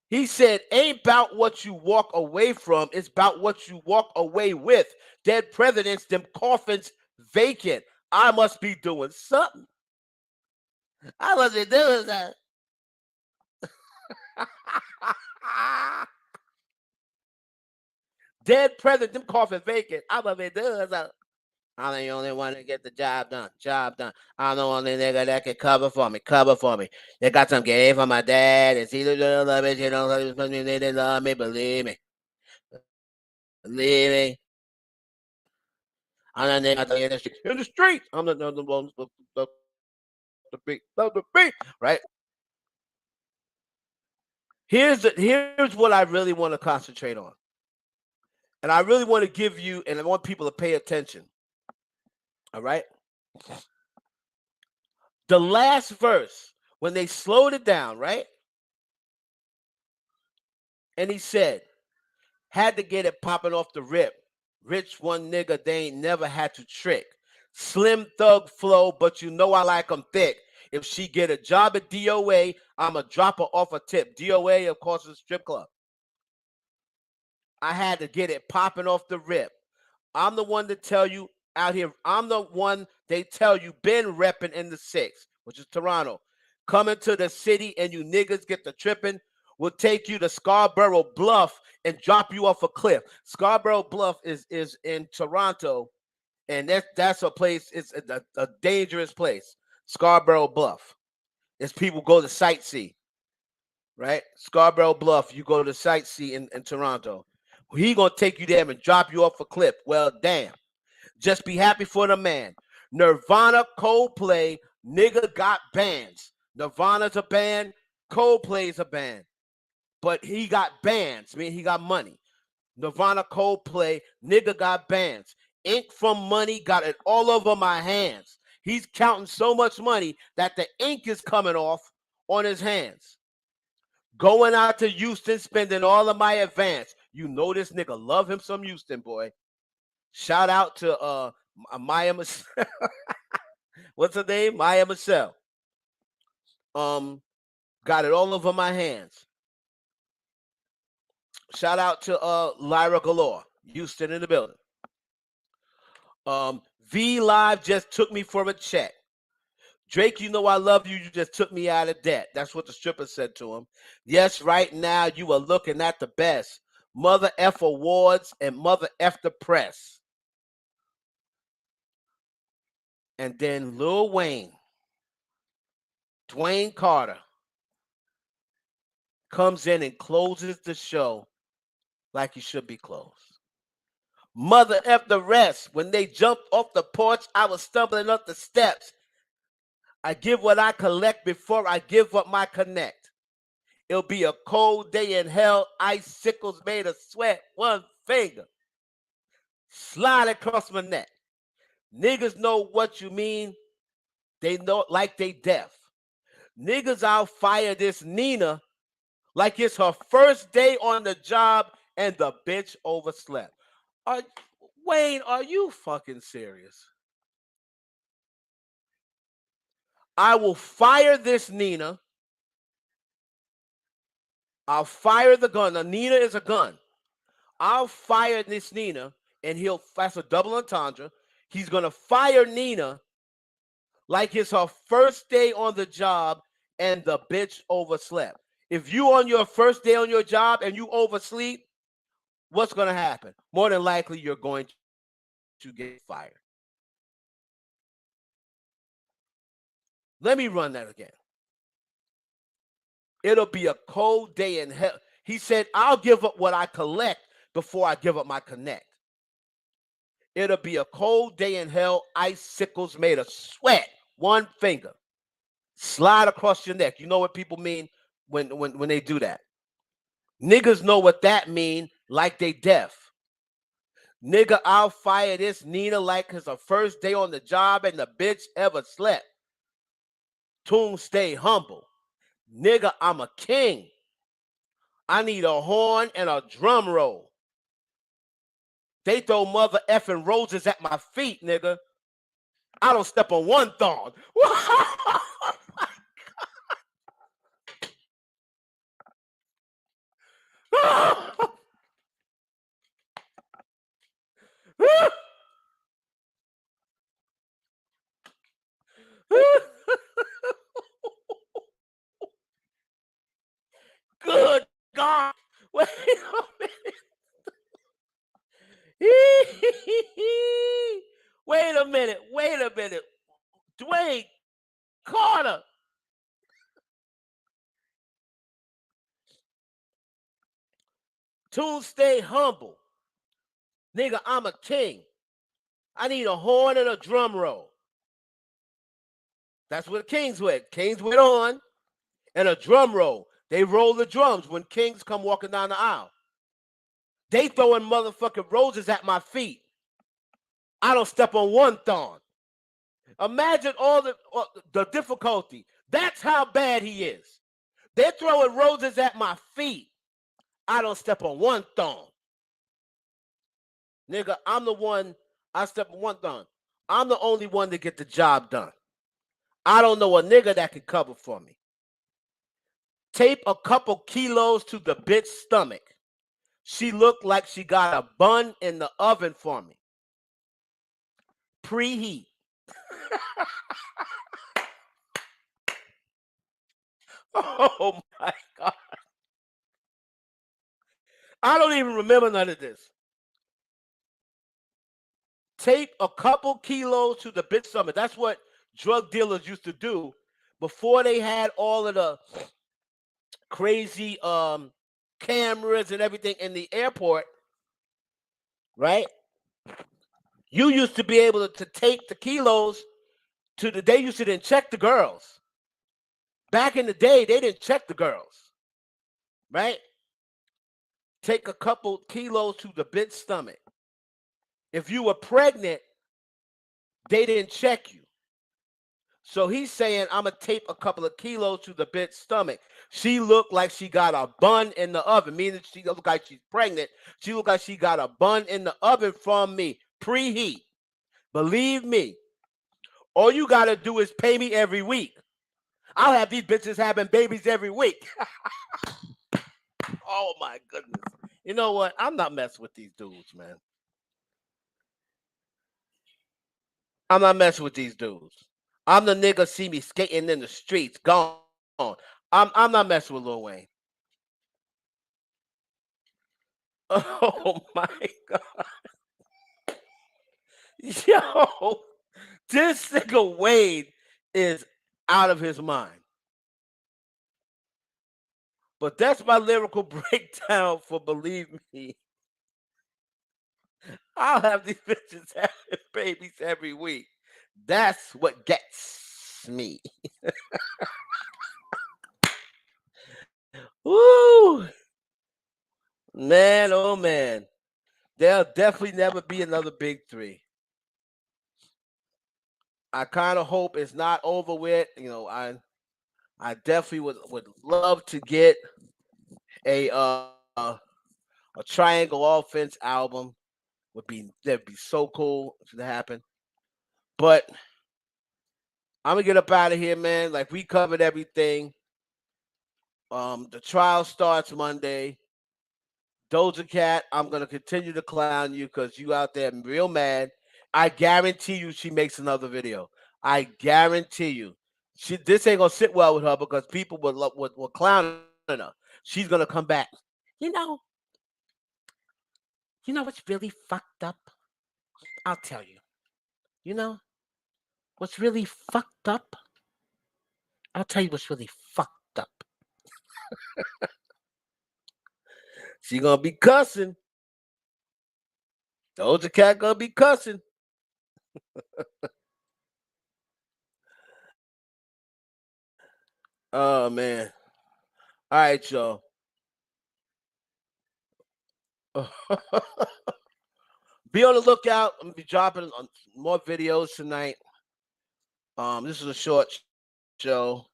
S1: he said, ain't about what you walk away from, it's about what you walk away with. Dead presidents, them coffins vacant. I must be doing something. I must be doing that. Dead president, them coffins vacant. I must be doing something. I'm the only one to get the job done. Job done. I'm the only nigga that can cover for me. Cover for me. They got some game for my dad. It's either they love it, you know, they love me. Believe me. Believe me. I'm the nigga in the street. In the street. I'm the beat. Right? Here's what I really want to concentrate on. And I really want to give you, and I want people to pay attention. All right? The last verse, when they slowed it down, right? And he said, had to get it popping off the rip. Rich one nigga they ain't never had to trick. Slim thug flow, but you know I like them thick. If she get a job at DOA, I'ma drop her off a tip. DOA, of course, is a strip club. I had to get it popping off the rip. I'm the one to tell you out here. I'm the one they tell you been repping in the 6, which is Toronto. Coming to the city and you niggas get the tripping. We'll take you to Scarborough Bluff and drop you off a cliff. Scarborough Bluff is in Toronto, and that's a place. It's a dangerous place. Scarborough Bluff. It's people go to sightsee, right? Scarborough Bluff, you go to sightsee in Toronto. He gonna take you there and drop you off a cliff. Well, damn. Just be happy for the man. Nirvana, Coldplay, nigga got bands. Nirvana's a band, Coldplay's a band. But he got bands, I mean, he got money. Nirvana, Coldplay, nigga got bands. Ink from Money got it all over my hands. He's counting so much money that the ink is coming off on his hands. Going out to Houston, spending all of my advance. You know this nigga love him some Houston, boy. Shout out to Maya Michelle. What's her name? Maya Michelle. Got it all over my hands. Shout out to Lyrical. Houston in the building. V Live just took me for a check. Drake, you know I love you. You just took me out of debt. That's what the stripper said to him. Yes, right now you are looking at the best. Mother F Awards and Mother F the press. And then Lil Wayne, Dwayne Carter, comes in and closes the show like he should be closed. Mother F the rest. When they jumped off the porch, I was stumbling up the steps. I give what I collect before I give up my connect. It'll be a cold day in hell, icicles made of sweat, one finger. Slide across my neck. Niggas know what you mean. They know like they deaf. Niggas, I'll fire this Nina like it's her first day on the job and the bitch overslept. Wayne, are you fucking serious? I will fire this Nina. I'll fire the gun. Now, Nina is a gun. I'll fire this Nina, and that's a double entendre. He's going to fire Nina like it's her first day on the job and the bitch overslept. If you on your first day on your job and you oversleep, what's going to happen? More than likely, you're going to get fired. Let me run that again. It'll be a cold day in hell. He said, I'll give up what I collect before I give up my connect. It'll be a cold day in hell, icicles made of sweat, one finger. Slide across your neck. You know what people mean when they do that. Niggas know what that mean, like they deaf. Nigga, I'll fire this Nina like it's her first day on the job and the bitch ever slept. Tune stay humble. Nigga, I'm a king. I need a horn and a drum roll. They throw mother effing roses at my feet, nigga. I don't step on one thorn. Good God. Wait a minute. Wait a minute. Wait a minute. Dwayne Carter. Tune stay humble. Nigga, I'm a king. I need a horn and a drum roll. That's what kings with. Kings with horn and a drum roll. They roll the drums when kings come walking down the aisle. They throwing motherfucking roses at my feet. I don't step on one thorn. Imagine all the difficulty. That's how bad he is. They're throwing roses at my feet. I don't step on one thorn. Nigga, I'm the one, I step on one thorn. I'm the only one to get the job done. I don't know a nigga that can cover for me. Tape a couple kilos to the bitch's stomach. She looked like she got a bun in the oven for me. Preheat. Oh my God. I don't even remember none of this. Tape a couple kilos to the bitch stomach. That's what drug dealers used to do before they had all of the crazy cameras and everything in the airport, right? You used to be able to take the kilos to they used to then check the girls. Back in the day, they didn't check the girls, right? Take a couple kilos to the bitch stomach. If you were pregnant, they didn't check you. So he's saying, I'm going to tape a couple of kilos to the bitch's stomach. She looked like she got a bun in the oven, meaning she looked like she's pregnant. She looked like she got a bun in the oven from me. Preheat. Believe me, all you got to do is pay me every week. I'll have these bitches having babies every week. Oh, my goodness. You know what? I'm not messing with these dudes, man. I'm not messing with these dudes. I'm the nigga see me skating in the streets, gone. I'm not messing with Lil Wayne. Oh my god. Yo, this nigga Wade is out of his mind. But that's my lyrical breakdown for Believe Me. I'll have these bitches having babies every week. That's what gets me. Woo! Man, oh man. There'll definitely never be another big three. I kind of hope it's not over with. I definitely would love to get a a Triangle Offense album. That'd be so cool if it happened. But I'm gonna get up out of here, man. Like we covered everything. The trial starts Monday. Doja Cat, I'm gonna continue to clown you because you out there real mad. I guarantee you she makes another video. I guarantee you. This ain't gonna sit well with her because people were clowning her. She's gonna come back. You know, you know what's really fucked up? I'll tell you. You know what's really fucked up? I'll tell you what's really fucked up. She gonna be cussing. Doja Cat gonna be cussing. Oh man. All right, y'all. Be on the lookout. I'm gonna be dropping more videos tonight. This is a short show.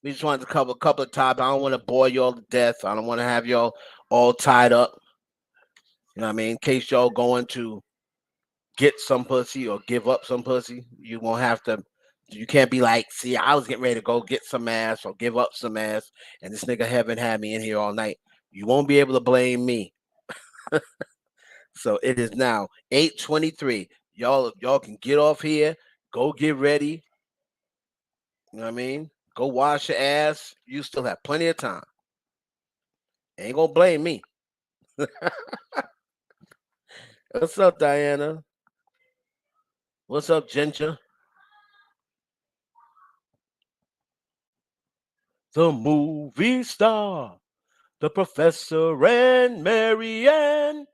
S1: We just wanted to cover a couple of topics. I don't want to bore y'all to death. I don't want to have y'all all tied up. You know what I mean? In case y'all going to get some pussy or give up some pussy, you won't have to. You can't be like, see, I was getting ready to go get some ass or give up some ass, and this nigga haven't had me in here all night. You won't be able to blame me. So it is now 8:23. Y'all can get off here, go get ready. You know what I mean? Go wash your ass. You still have plenty of time. Ain't gonna blame me. What's up, Diana? What's up, Ginger? The movie star, the professor and Marianne.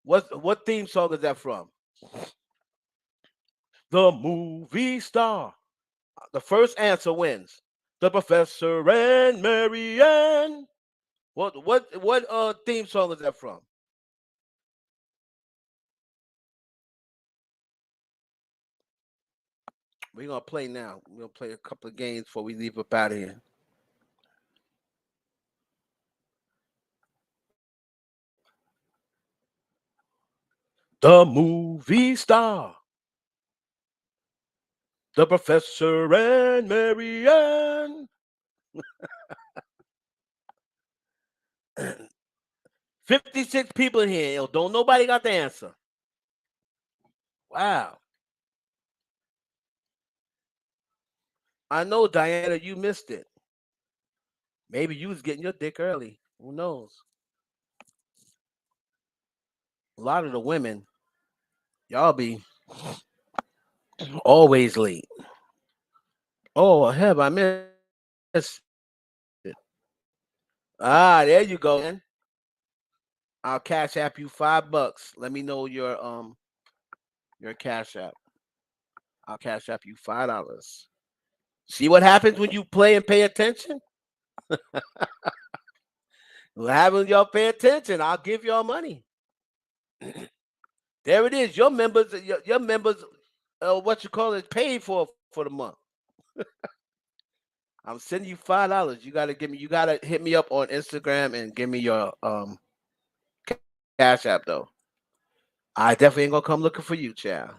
S1: What theme song is that from? The movie star. The first answer wins. The professor and Marianne. What theme song is that from? We're gonna play now. We're gonna play a couple of games before we leave up out of here. The movie star, the professor and Marianne. 56 people in here. Yo, don't nobody got the answer. Wow. I know, Diana, you missed it. Maybe you was getting your dick early. Who knows? A lot of the women, y'all be always late. Oh, have I missed it? Ah, there you go, man. I'll cash app you $5. Let me know your cash app. I'll cash app you $5. See what happens when you play and pay attention? What happens when y'all pay attention? I'll give y'all money. There it is. Your members, what you call it, paid for the month. I'm sending you $5. You gotta give me. You gotta hit me up on Instagram and give me your cash app though. I definitely ain't gonna come looking for you, child.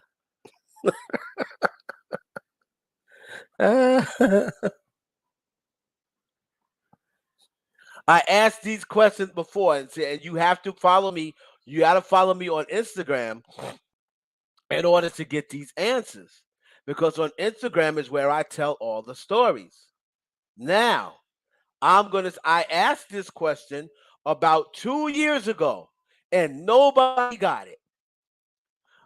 S1: I asked these questions before, and you have to follow me. You got to follow me on Instagram in order to get these answers. Because on Instagram is where I tell all the stories. Now, I asked this question about 2 years ago, and nobody got it.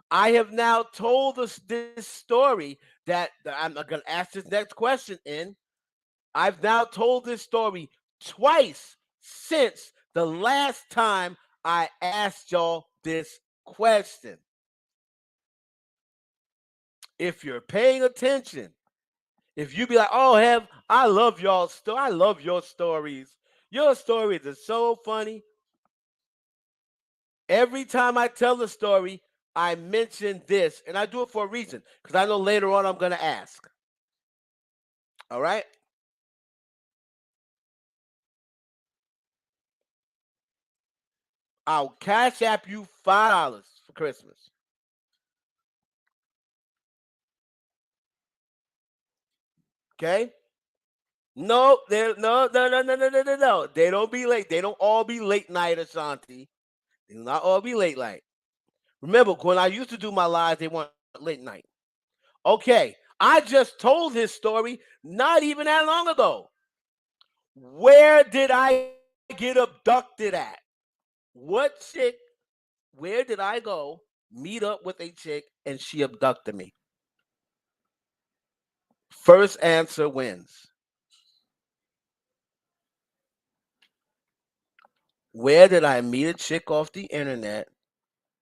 S1: I have now told this story that I'm going to ask this next question in. I've now told this story twice since the last time I asked y'all this question. If you're paying attention, if you be like, "Oh, Hev, I love I love your stories. Your stories are so funny." Every time I tell the story, I mention this, and I do it for a reason because I know later on I'm going to ask. All right? I'll cash app you $5 for Christmas. Okay? No, no. They don't be late. They don't all be late night, Ashanti. They do not all be late night. Remember, when I used to do my lives, they weren't late night. Okay, I just told this story not even that long ago. Where did I get abducted at? What chick? Where did I go meet up with a chick and she abducted me? First answer wins. Where did I meet a chick off the internet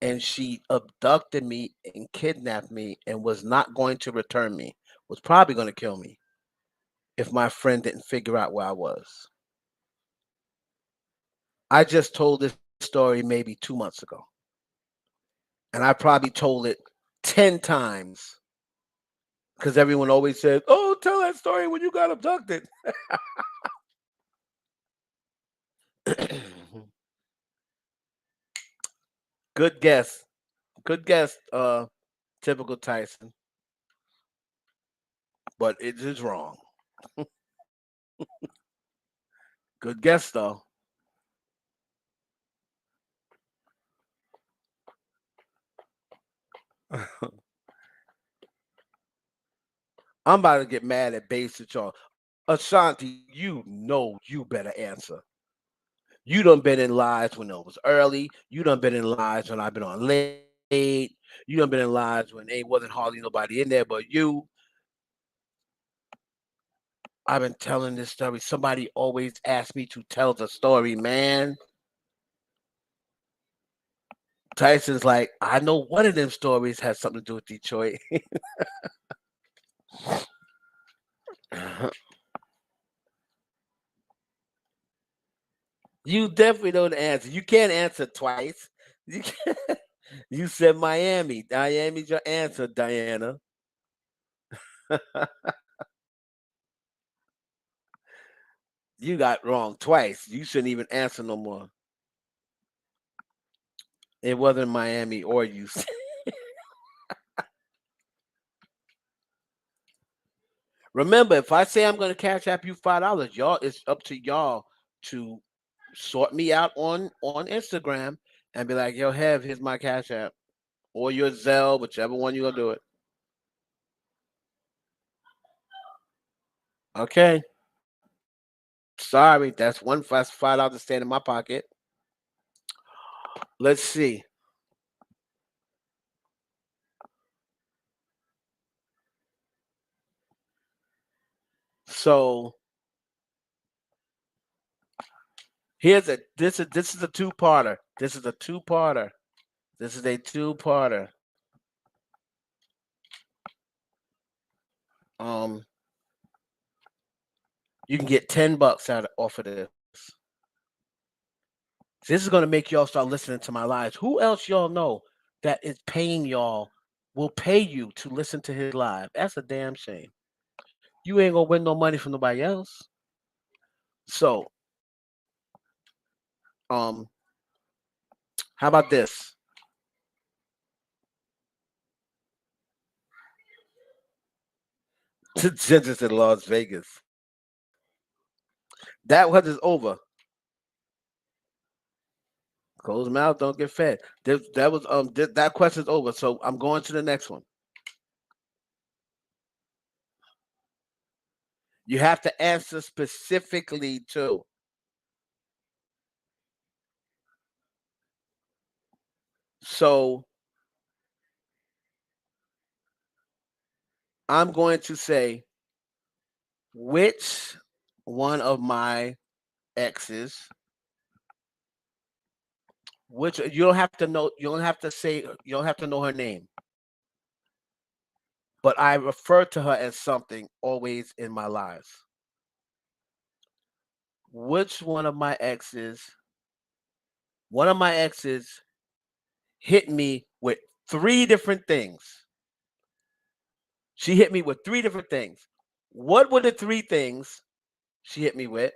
S1: and she abducted me and kidnapped me and was not going to return me? Was probably going to kill me if my friend didn't figure out where I was. I just told this story maybe 2 months ago. And I probably told it 10 times because everyone always says, "Oh, tell that story when you got abducted." Good guess. Good guess, typical Tyson. But it is wrong. Good guess though. I'm about to get mad at base at y'all. Ashanti, you know you better answer. You done been in lives when it was early. You done been in lives when I've been on late. You done been in lives when ain't wasn't hardly nobody in there but you. I've been telling this story. Somebody always asks me to tell the story, man. Tyson's like, I know one of them stories has something to do with Detroit. You definitely know the answer. You can't answer twice. You can't. You said Miami. Miami's your answer, Diana. You got wrong twice. You shouldn't even answer no more. It wasn't Miami or you. Remember, if I say I'm going to cash app you $5, y'all, it's up to y'all to sort me out on Instagram and be like, "Yo, Hev, here's my cash app," or your Zelle, whichever one you're gonna do it. Okay. Sorry, that's one $5 to stand in my pocket. Let's see. So here's a this is a two-parter. This is a two-parter. This is a two-parter. Um, you can get $10 off of this. This is gonna make y'all start listening to my lives. Who else y'all know that is paying y'all will pay you to listen to his live? That's a damn shame. You ain't gonna win no money from nobody else. So, um, how about this? Ginger's in Las Vegas. That was is over. Closed mouth don't get fed. That question's over. So I'm going to the next one. You have to answer specifically too. So I'm going to say which one of my exes, which you don't have to know, you don't have to say, you don't have to know her name, but I refer to her as something always in my lives. Which one of my exes hit me with three different things. She hit me with three different things. What were the three things she hit me with?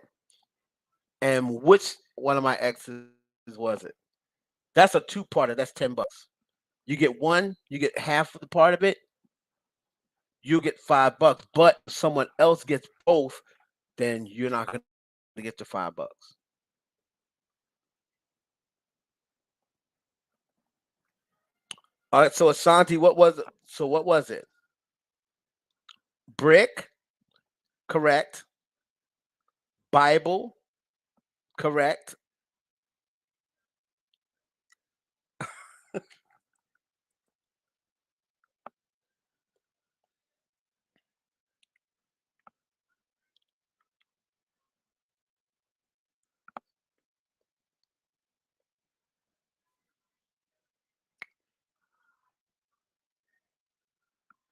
S1: And which one of my exes was it? That's a two-parter. That's $10. You get one, you get half of the part of it, you get $5. But if someone else gets both, then you're not gonna get the $5. All right, so Ashanti, what was it? So what was it? Brick, correct. Bible, correct.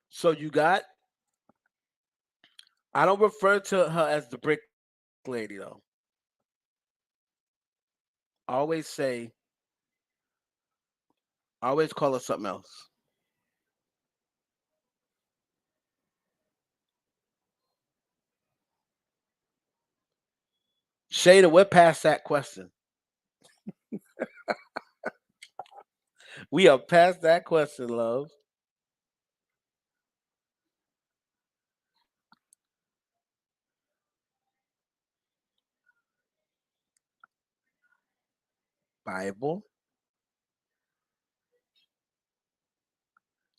S1: So you got. I don't refer to her as the brick lady though. I always say, I always call her something else. Shada, we're past that question. We are past that question, love. Bible,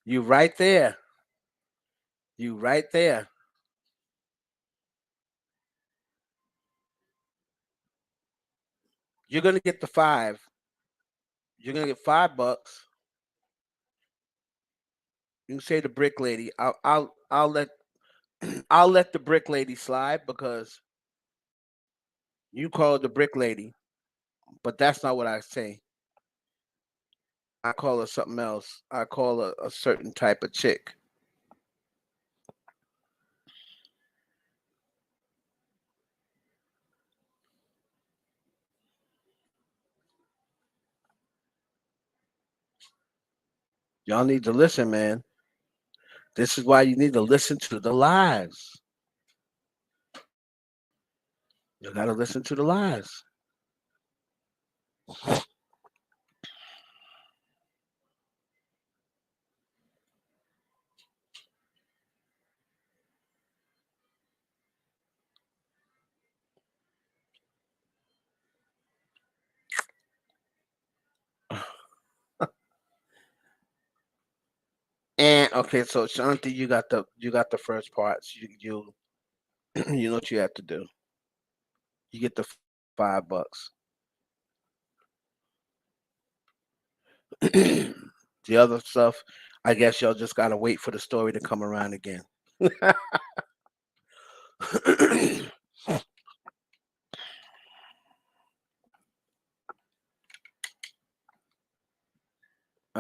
S1: you right there. You right there. You're gonna get the five. You're gonna get $5. You can say the brick lady. I'll let I'll let the brick lady slide because you call her the brick lady, but that's not what I say. I call her something else. I call her a certain type of chick. Y'all need to listen, man. This is why you need to listen to the lives. You gotta listen to the lives. And okay, so Shanti, you got the first parts. You you know what you have to do. You get the $5. The other stuff, I guess y'all just gotta wait for the story to come around again. I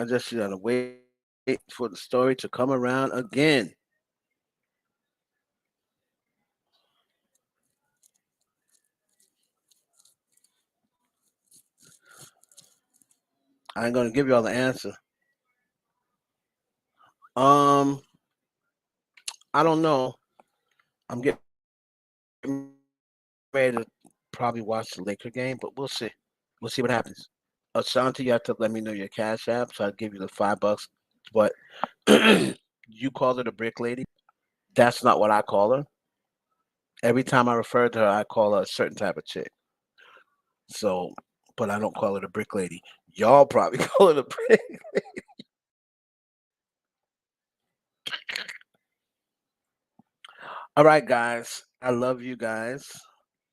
S1: just gotta wait for the story to come around again. I ain't gonna give y'all the answer. Um, I don't know. I'm getting ready to probably watch the Laker game, but we'll see. We'll see what happens. Ashanti, you have to let me know your cash app, so I'll give you the $5. But you call her the brick lady. That's not what I call her. Every time I refer to her, I call her a certain type of chick. So but I don't call her the brick lady. Y'all probably call her the brick. All right, guys. I love you guys.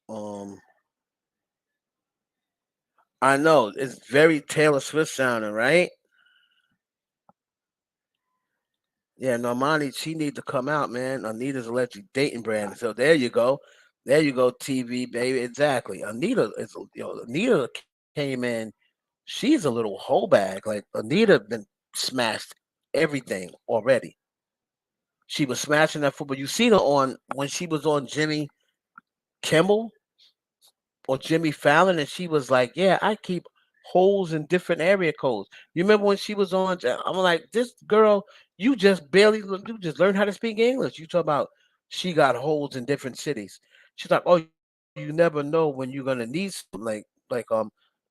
S1: Um, I know it's very Taylor Swift sounding, right? Yeah, Normani, she need to come out, man. Anita's electric dating brand. So there you go. There you go, TV baby. Exactly. Anita is Anita came in. She's a little whole bag. Like Anita been smashed everything already. She was smashing that football. You seen her on when she was on Jimmy Kimmel or Jimmy Fallon, and she was like, "Yeah, I keep holes in different area codes." You remember when she was on? I'm like, "This girl, you just learned how to speak English." You talk about she got holes in different cities. She's like, "Oh, you never know when you're gonna need some."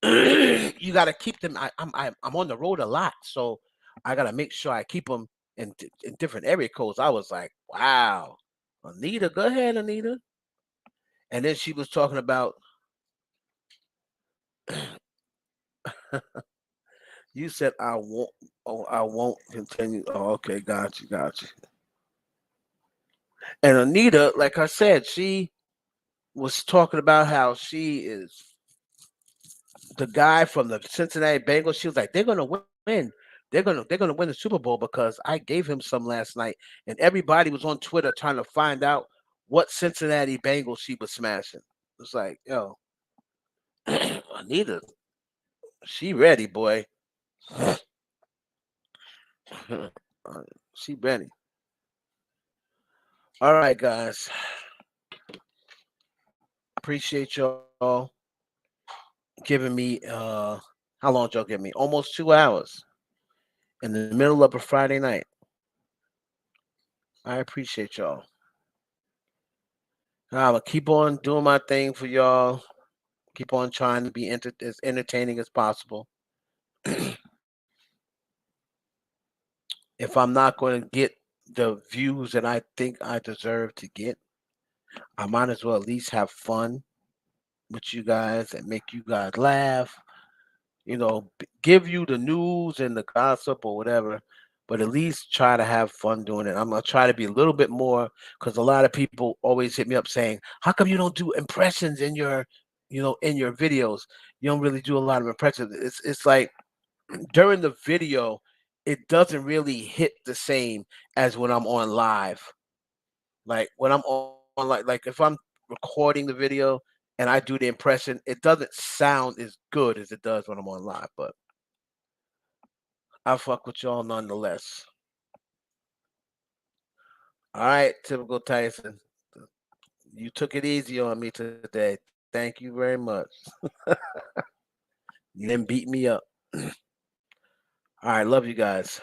S1: You got to keep them. I'm on the road a lot, so I got to make sure I keep them in different area codes. I was like, "Wow, Anita, go ahead, Anita." And then she was talking about you said I won't. Oh, I won't continue. Oh, okay, got you, got you. And Anita, like I said, she was talking about how she is the guy from the Cincinnati Bengals. She was like, they're gonna win. They're gonna win the Super Bowl because I gave him some last night, and everybody was on Twitter trying to find out what Cincinnati Bengals she was smashing. It's like, yo, Anita, she ready, boy. She ready. All right, guys. Appreciate y'all giving me how long did y'all give me? Almost 2 hours in the middle of a Friday night. I appreciate y'all. I'm gonna keep on doing my thing for y'all. Keep on trying to be as entertaining as possible. If I'm not going to get the views that I think I deserve to get, I might as well at least have fun with you guys and make you guys laugh. Give you the news and the gossip or whatever, but at least try to have fun doing it. I'm gonna try to be a little bit more because a lot of people always hit me up saying, "How come you don't do impressions in your videos? You don't really do a lot of impressions." It's like during the video, it doesn't really hit the same as when I'm on live. Like when I'm on like if I'm recording the video and I do the impression, it doesn't sound as good as it does when I'm on live, but I fuck with y'all nonetheless. All right, typical Tyson. You took it easy on me today. Thank you very much. You didn't beat me up. All right, love you guys.